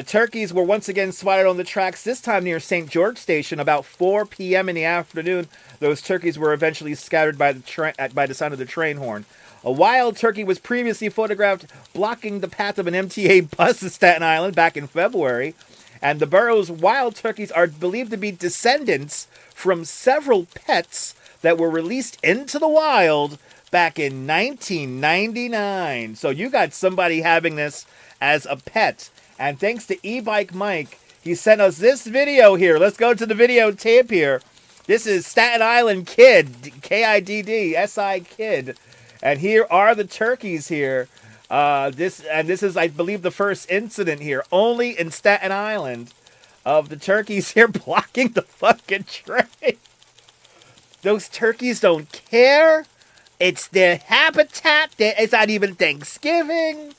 Turkeys were once again spotted on the tracks, this time near St. George Station, about 4 p.m. in the afternoon. Those turkeys were eventually scattered by the sound of the train horn. A wild turkey was previously photographed blocking the path of an MTA bus in Staten Island back in February. And the borough's wild turkeys are believed to be descendants from several pets that were released into the wild back in 1999. So you got somebody having this as a pet. And thanks to E-Bike Mike, he sent us this video here. Let's go to the videotape here. This is Staten Island Kid, K-I-D-D, S-I Kid. And here are the turkeys here. This is, I believe, the first incident here, only in Staten Island, of the turkeys here blocking the fucking train. Those turkeys don't care. It's their habitat. It's not even Thanksgiving.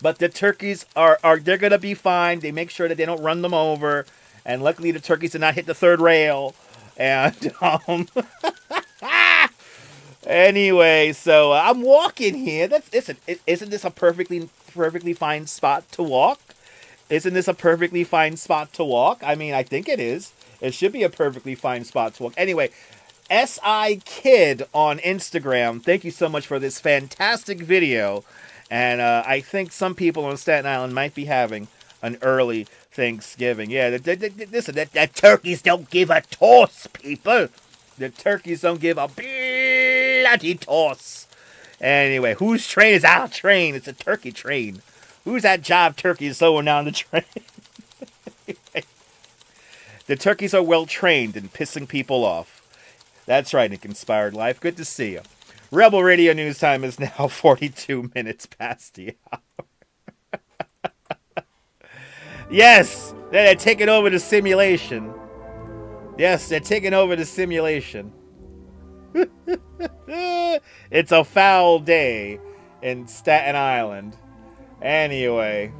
But the turkeys they're gonna be fine. They make sure that they don't run them over. And luckily the turkeys did not hit the third rail. And anyway, so I'm walking here. Isn't this a perfectly fine spot to walk? Isn't this a perfectly fine spot to walk? I mean, I think it is. It should be a perfectly fine spot to walk. Anyway, SI Kid on Instagram, thank you so much for this fantastic video. And I think some people on Staten Island might be having an early Thanksgiving. Yeah, listen, that turkeys don't give a toss, people. The turkeys don't give a bloody toss. Anyway, whose train is our train? It's a turkey train. Who's that job turkey slowing down the train? The turkeys are well trained in pissing people off. That's right, Nick Inspired Life. Good to see you. Rebel Radio News Time is now 42 minutes past the hour. Yes, they're taking over the simulation. Yes, they're taking over the simulation. It's a foul day in Staten Island. Anyway.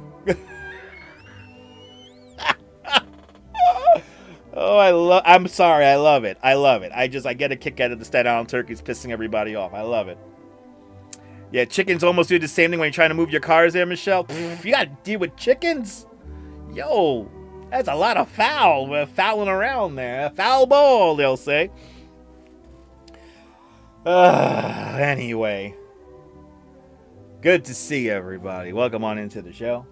Oh, I'm sorry, I love it. I love it. I get a kick out of the Staten Island turkeys pissing everybody off. I love it. Yeah, chickens almost do the same thing when you're trying to move your cars there, Michelle. Pff, you gotta deal with chickens? Yo, that's a lot of foul. We're fouling around there. Foul ball, they'll say. Anyway. Good to see everybody. Welcome on into the show.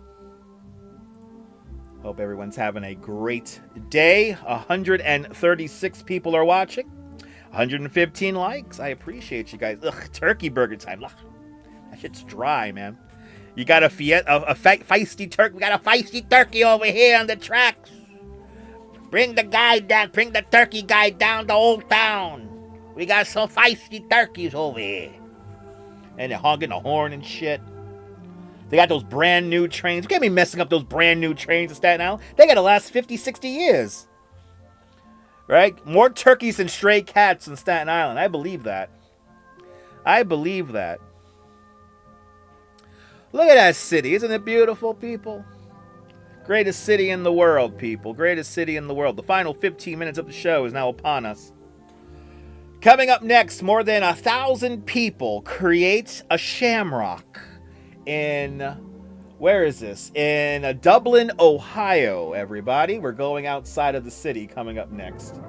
Hope everyone's having a great day. 136 people are watching. 115 likes. I appreciate you guys. Ugh, turkey burger time. Ugh, That shit's dry, man. You got a feisty turkey. We got a feisty turkey over here on the tracks. Bring the guy down. Bring the turkey guy down to Old Town. We got some feisty turkeys over here. And they're honking the horn and shit. They got those brand new trains. You can't be messing up those brand new trains in Staten Island. They gotta last 50, 60 years. Right? More turkeys than stray cats in Staten Island. I believe that. I believe that. Look at that city. Isn't it beautiful, people? Greatest city in the world, people. Greatest city in the world. The final 15 minutes of the show is now upon us. Coming up next, more than 1,000 people create a shamrock in, where is this? In Dublin, Ohio, everybody. We're going outside of the city coming up next.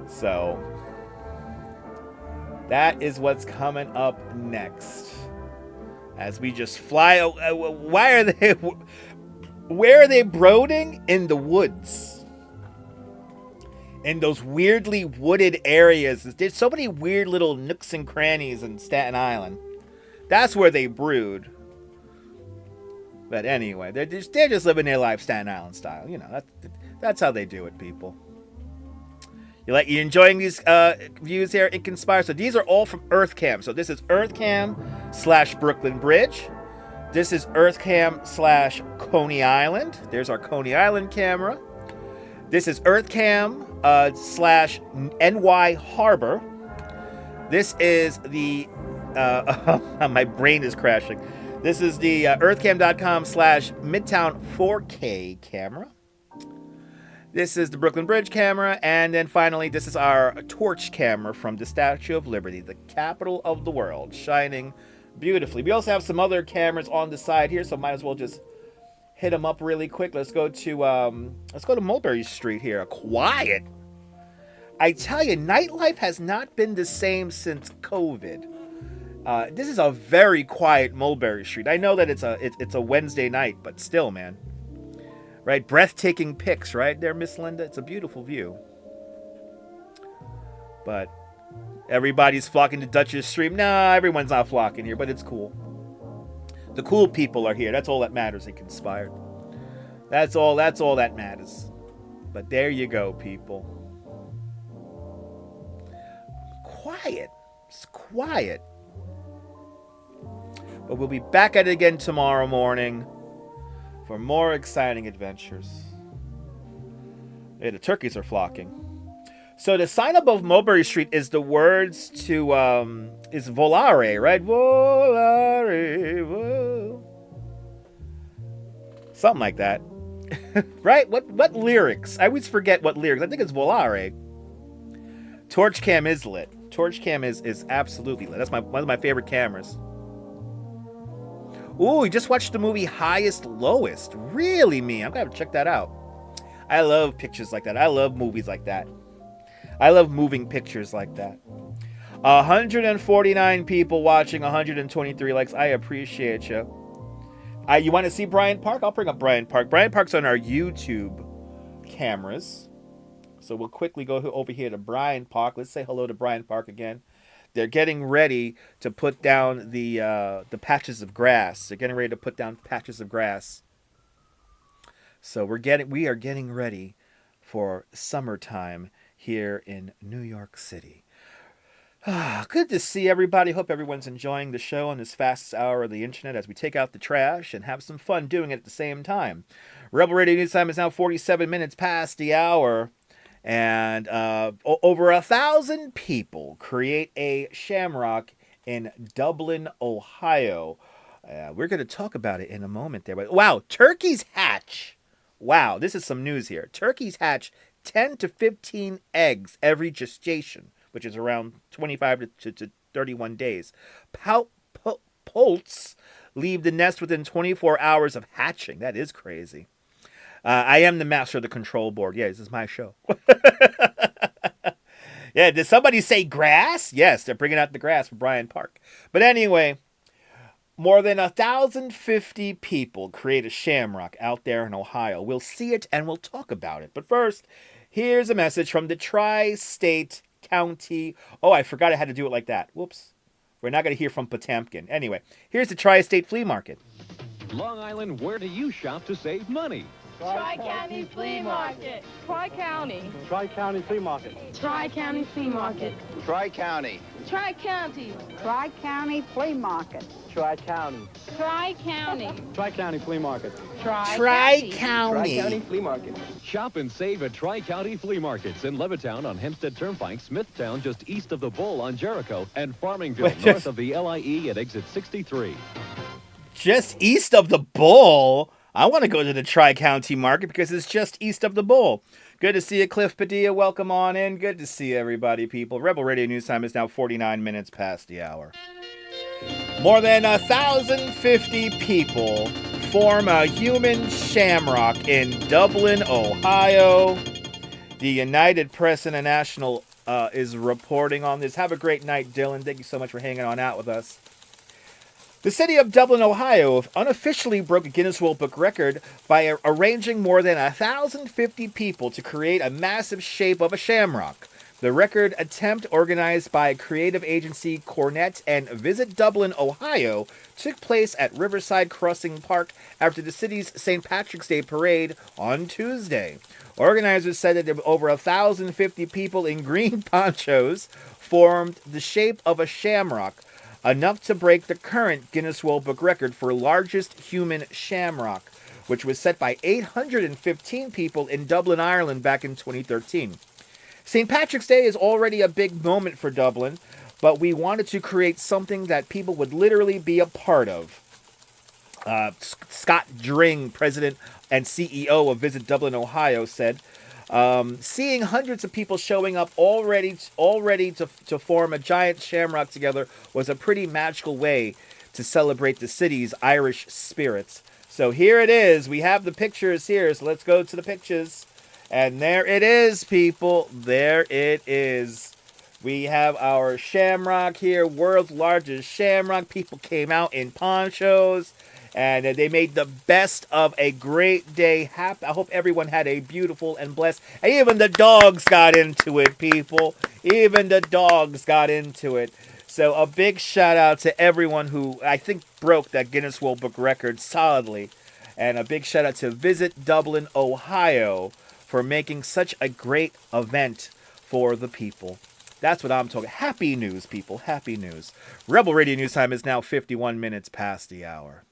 So, that is what's coming up next. As we just fly, where are they brooding? In the woods. In those weirdly wooded areas. There's so many weird little nooks and crannies in Staten Island. That's where they brood. But anyway, they're just living their life Staten Island style. You know, that's how they do it, people. You enjoying these views here? It Conspire. So these are all from EarthCam. So this is EarthCam / Brooklyn Bridge. This is EarthCam / Coney Island. There's our Coney Island camera. This is EarthCam / NY Harbor. This is the my brain is crashing. This is the earthcam.com / Midtown 4K camera. This is the Brooklyn Bridge camera. And then finally, this is our torch camera from the Statue of Liberty, the capital of the world, shining beautifully. We also have some other cameras on the side here, so might as well just hit them up really quick. Let's go to Mulberry Street here. Quiet. I tell you, nightlife has not been the same since COVID. This is a very quiet Mulberry Street. I know that it's a Wednesday night, but still, man. Right? Breathtaking pics, right there, Miss Linda? It's a beautiful view. But everybody's flocking to Dutch's Stream. Nah, everyone's not flocking here, but it's cool. The cool people are here. That's all that matters in Conspired. That's all that matters. But there you go, people. Quiet. It's quiet. But we'll be back at it again tomorrow morning for more exciting adventures. Hey, the turkeys are flocking. So the sign above Mulberry Street is the words to, is Volare, right? Volare, something like that. Right? What lyrics? I always forget what lyrics. I think it's Volare. Torchcam is lit. Torchcam is absolutely lit. That's one of my favorite cameras. Ooh, we just watched the movie Highest Lowest. Really, me? I'm gonna have to check that out. I love pictures like that. I love movies like that. I love moving pictures like that. 149 people watching, 123 likes. I appreciate you. You want to see Bryant Park? I'll bring up Bryant Park. Bryant Park's on our YouTube cameras. So we'll quickly go over here to Bryant Park. Let's say hello to Bryant Park again. They're getting ready to put down the patches of grass. They're getting ready to put down patches of grass. So we are getting ready for summertime here in New York City. Good to see everybody. Hope everyone's enjoying the show on this fastest hour of the internet as we take out the trash and have some fun doing it at the same time. Rebel Radio News Time is now 47 minutes past the hour. And over 1,000 people create a shamrock in Dublin, Ohio. We're going to talk about it in a moment there. But wow, turkeys hatch. Wow, this is some news here. Turkeys hatch 10 to 15 eggs every gestation, which is around 25 to 31 days. Poults leave the nest within 24 hours of hatching. That is crazy. I am the master of the control board. Yeah, this is my show. Yeah, did somebody say grass? Yes, they're bringing out the grass for Bryant Park. But anyway, more than 1,050 people create a shamrock out there in Ohio. We'll see it and we'll talk about it. But first, here's a message from the Tri-State County. Oh, I forgot I had to do it like that. Whoops. We're not going to hear from Potemkin. Anyway, here's the Tri-State Flea Market. Long Island, where do you shop to save money? Tri-County Flea Market. Tri-County. Tri-County Flea Market. Tri-County Flea Market. Tri-County. Tri-County. Tri-County Flea Market. Tri-County. Tri-County. Tri-County Flea Market. Tri-County. Tri-County Flea Market. Shop and save at Tri-County Flea Markets in Levittown on Hempstead Turnpike, Smithtown just east of the Bull on Jericho, and Farmingville north of the LIE at exit 63. Just east of the Bull? I want to go to the Tri-County Market because it's just east of the Bull. Good to see you, Cliff Padilla. Welcome on in. Good to see everybody, people. Rebel Radio News Time is now 49 minutes past the hour. More than 1,050 people form a human shamrock in Dublin, Ohio. The United Press International is reporting on this. Have a great night, Dylan. Thank you so much for hanging on out with us. The city of Dublin, Ohio, unofficially broke a Guinness World Book record by arranging more than 1,050 people to create a massive shape of a shamrock. The record attempt, organized by creative agency Cornet and Visit Dublin, Ohio, took place at Riverside Crossing Park after the city's St. Patrick's Day parade on Tuesday. Organizers said that there were over 1,050 people in green ponchos formed the shape of a shamrock, enough to break the current Guinness World Book record for largest human shamrock, which was set by 815 people in Dublin, Ireland back in 2013. St. Patrick's Day is already a big moment for Dublin, but we wanted to create something that people would literally be a part of. Scott Dring, president and CEO of Visit Dublin, Ohio, said, seeing hundreds of people showing up already to form a giant shamrock together was a pretty magical way to celebrate the city's Irish spirits. So here it is. We have the pictures here, so let's go to the pictures. And there it is, people. There it is. We have our shamrock here, world's largest shamrock. People came out in ponchos, and they made the best of a great day. I hope everyone had a beautiful and blessed. And even the dogs got into it, people. Even the dogs got into it. So a big shout out to everyone who I think broke that Guinness World Book record solidly. And a big shout out to Visit Dublin, Ohio, for making such a great event for the people. That's what I'm talking. Happy news, people. Happy news. Rebel Radio News Time is now 51 minutes past the hour.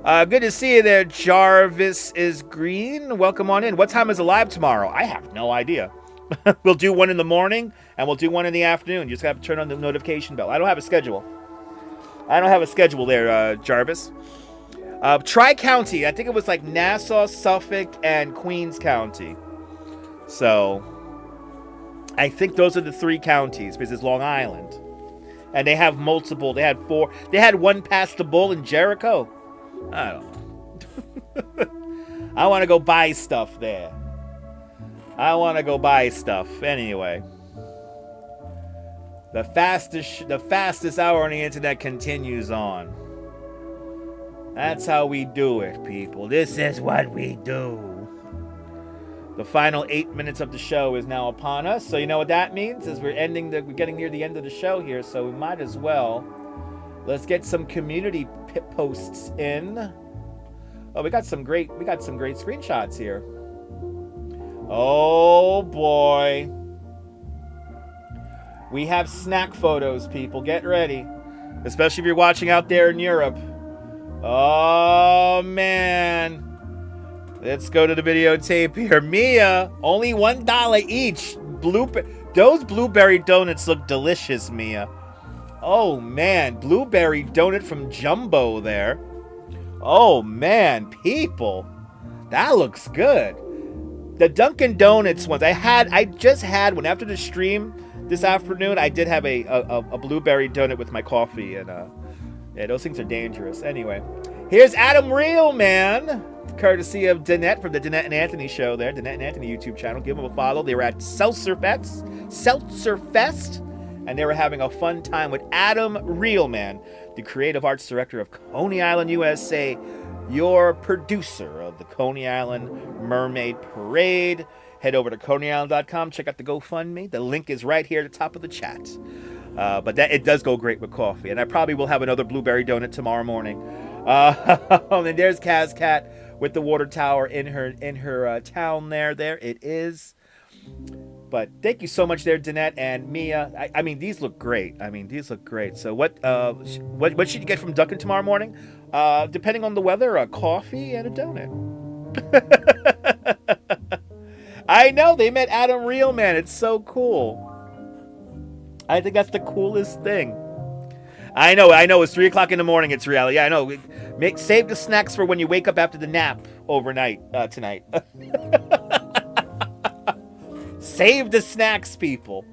Good to see you there, Jarvis is Green. Welcome on in. What time is it live tomorrow? I have no idea. We'll do one in the morning, and we'll do one in the afternoon. You just have to turn on the notification bell. I don't have a schedule. There, Jarvis. Tri-County. I think it was like Nassau, Suffolk, and Queens County. So, I think those are the three counties, because it's Long Island. And they have multiple. They had four. They had one past the Bull in Jericho. I don't know. I want to go buy stuff there. Anyway. The fastest hour on the internet continues on. That's how we do it, people. This is what we do. The final 8 minutes of the show is now upon us. So you know what that means? Is we're getting near the end of the show here, so we might as well. Let's get some community posts in. Oh, we got some great screenshots here. Oh boy. We have snack photos, people. Get ready. Especially if you're watching out there in Europe. Oh man. Let's go to the videotape here. Mia, only $1 each. Those blueberry donuts look delicious, Mia. Oh man, blueberry donut from Jumbo there. Oh man, people, that looks good. The Dunkin' Donuts ones, I just had one after the stream this afternoon. I did have a blueberry donut with my coffee, and yeah, those things are dangerous. Anyway, here's Adam Real, man, courtesy of Danette from the Danette and Anthony show there, Danette and Anthony YouTube channel. Give them a follow. They were at Seltzer Fest. And they were having a fun time with Adam Reelman, the creative arts director of Coney Island, USA, your producer of the Coney Island Mermaid Parade. head over to ConeyIsland.com. Check out the GoFundMe. The link is right here at the top of the chat. But it does go great with coffee. And I probably will have another blueberry donut tomorrow morning. And there's Kaz Cat with the water tower in her town there. There it is. But thank you so much there, Danette and Mia. I mean, these look great. So what should you get from Dunkin' tomorrow morning? Depending on the weather, a coffee and a donut. I know, they met Adam Reelman. It's so cool. I think that's the coolest thing. I know. It's 3 o'clock in the morning. It's reality. Yeah, I know. Save the snacks for when you wake up after the nap overnight tonight. Save the snacks, people.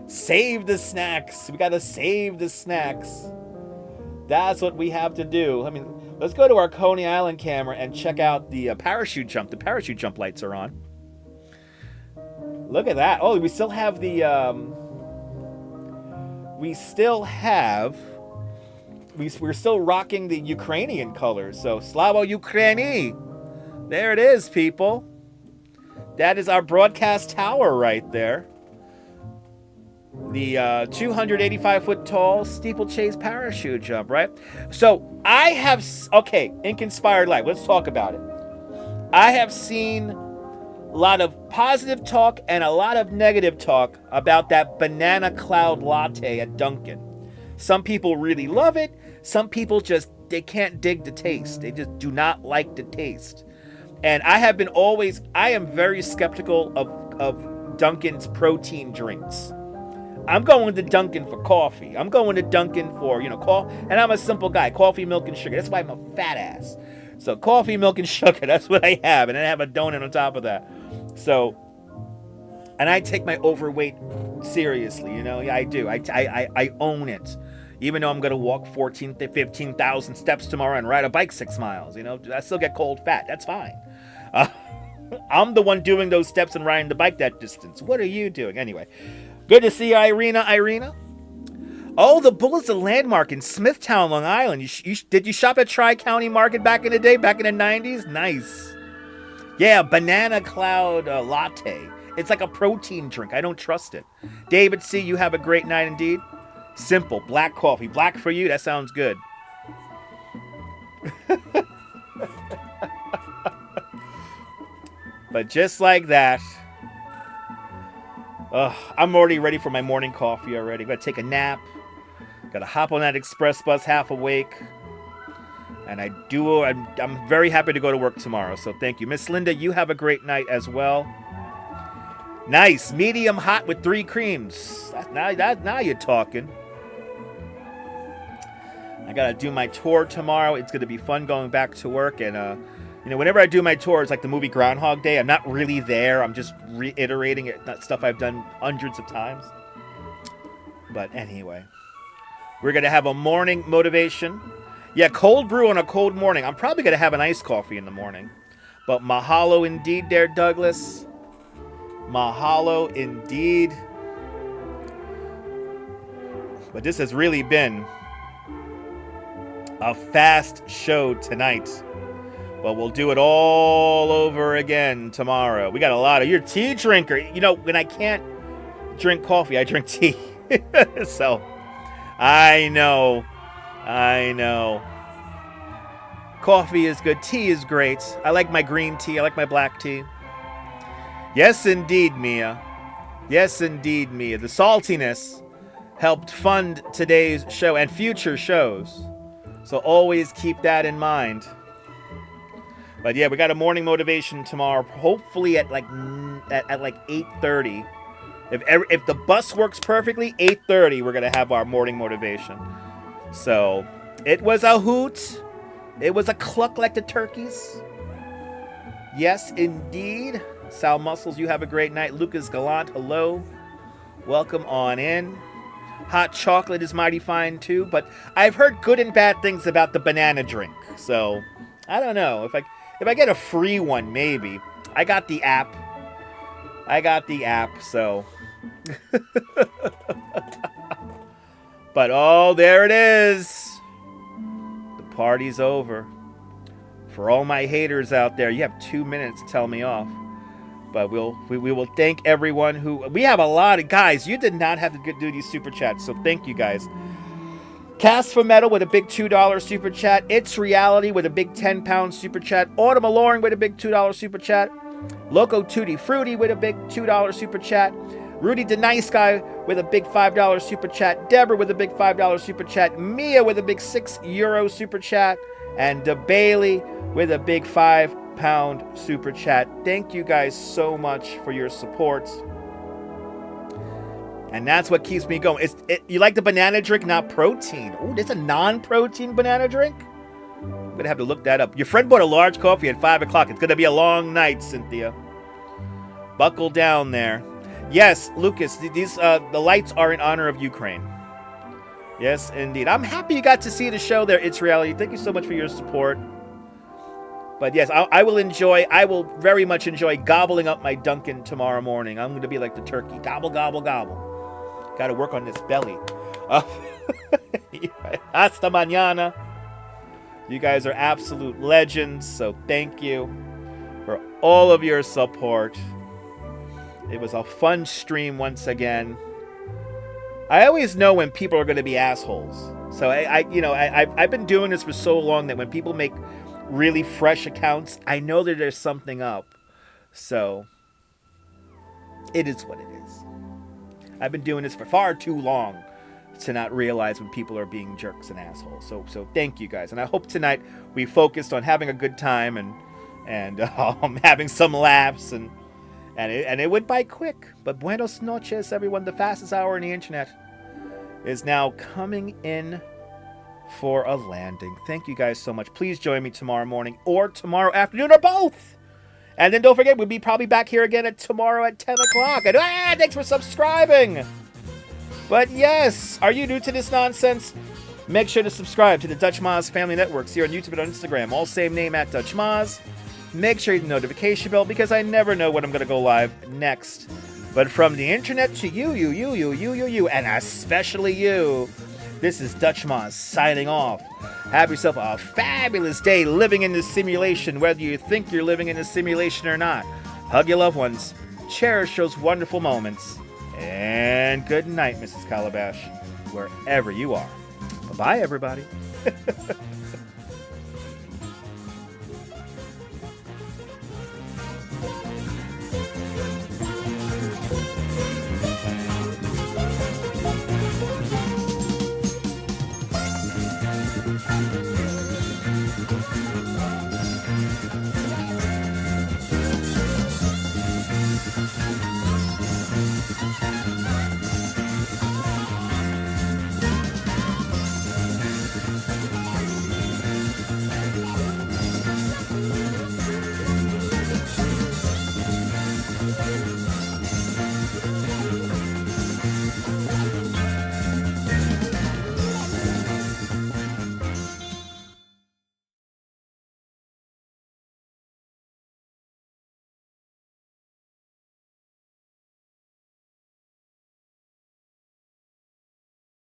Save the snacks. We got to save the snacks. That's what we have to do. I mean, let's go to our Coney Island camera and check out the parachute jump. The parachute jump lights are on. Look at that. Oh, we still have the... We're still rocking the Ukrainian colors. So, Slava Ukraini. There it is, people. That is our broadcast tower right there. The 285-foot tall steeplechase parachute jump, right? So, I have... Okay, Inconspired Live. Let's talk about it. I have seen a lot of positive talk and a lot of negative talk about that banana cloud latte at Dunkin'. Some people really love it. Some people they can't dig the taste. They just do not like the taste. And I am very skeptical of Dunkin's protein drinks. I'm going to Dunkin' for coffee. I'm going to Dunkin' for, coffee. And I'm a simple guy. Coffee, milk, and sugar. That's why I'm a fat ass. So coffee, milk, and sugar. That's what I have. And then I have a donut on top of that. So, and I take my overweight seriously. Yeah, I do. I own it. Even though I'm going to walk 14,000 to 15,000 steps tomorrow and ride a bike 6 miles. I still get cold fat. That's fine. I'm the one doing those steps and riding the bike that distance. What are you doing? Anyway, good to see you, Irina. Oh, the Bull is a landmark in Smithtown, Long Island. Did you shop at Tri-County Market back in the day, back in the 90s? Nice. Yeah, banana cloud latte. It's like a protein drink. I don't trust it. David C., you have a great night indeed. Simple, black coffee. Black for you? That sounds good. But just like that, I'm already ready for my morning coffee already. Gotta take a nap. Gotta hop on that express bus half awake. And I'm very happy to go to work tomorrow, so thank you. Miss Linda, you have a great night as well. Nice, medium hot with 3 creams. Now you're talking. I gotta do my tour tomorrow. It's gonna be fun going back to work. And whenever I do my tour, it's like the movie Groundhog Day. I'm not really there. I'm just reiterating it. That stuff I've done hundreds of times. But anyway, we're gonna have a morning motivation. Yeah, cold brew on a cold morning. I'm probably gonna have an iced coffee in the morning. But mahalo indeed there, Douglas. Mahalo indeed. But this has really been a fast show tonight. But we'll do it all over again tomorrow. We got a lot of... You're a tea drinker. When I can't drink coffee, I drink tea. So, I know. Coffee is good. Tea is great. I like my green tea. I like my black tea. Yes, indeed, Mia. Yes, indeed, Mia. The saltiness helped fund today's show and future shows. So always keep that in mind. But yeah, we got a morning motivation tomorrow. Hopefully at like 8:30. If the bus works perfectly, 8:30 we're gonna have our morning motivation. So it was a hoot. It was a cluck like the turkeys. Yes, indeed. Sal Muscles, you have a great night. Lucas Gallant, hello. Welcome on in. Hot chocolate is mighty fine too, but I've heard good and bad things about the banana drink. So I don't know. If I get a free one, maybe. I got the app. So. But oh, there it is. The party's over. For all my haters out there, you have 2 minutes to tell me off. But we will thank everyone who... We have a lot of... Guys, you did not have to do these super chats, so thank you, guys. Cast for Metal with a big $2 super chat. It's Reality with a big 10-pound super chat. Autumn Alluring with a big $2 super chat. Loco Tutti Fruity with a big $2 super chat. Rudy the Nice Guy with a big $5 super chat. Deborah with a big $5 super chat. Mia with a big €6 super chat. And Bailey with a big £5 super chat. Thank you guys so much for your support. And that's what keeps me going. You like the banana drink, not protein. Oh, there's a non-protein banana drink? I'm going to have to look that up. Your friend bought a large coffee at 5 o'clock. It's going to be a long night, Cynthia. Buckle down there. Yes, Lucas, the lights are in honor of Ukraine. Yes, indeed. I'm happy you got to see the show there, It's Reality. Thank you so much for your support. But yes, I will very much enjoy gobbling up my Dunkin' tomorrow morning. I'm going to be like the turkey. Gobble, gobble, gobble. Got to work on this belly. Hasta mañana. You guys are absolute legends, so thank you for all of your support. It was a fun stream once again. I always know when people are going to be assholes. So I've been doing this for so long that when people make really fresh accounts, I know that there's something up. So it is what it is. I've been doing this for far too long to not realize when people are being jerks and assholes. So thank you guys. And I hope tonight we focused on having a good time and having some laughs and it went by quick. But buenos noches, everyone. The fastest hour on the internet is now coming in for a landing. Thank you guys so much. Please join me tomorrow morning or tomorrow afternoon or both. And then don't forget, we'll be probably back here again tomorrow at 10 o'clock. And thanks for subscribing. But yes, are you new to this nonsense? Make sure to subscribe to the Dutch Maz Family Networks here on YouTube and on Instagram. All same name at Dutch Maz. Make sure you hit the notification bell because I never know when I'm going to go live next. But from the internet to you, and especially you, this is Dutch Maz signing off. Have yourself a fabulous day living in this simulation, whether you think you're living in a simulation or not. Hug your loved ones. Cherish those wonderful moments. And good night, Mrs. Calabash, wherever you are. Bye-bye, everybody. Thank you.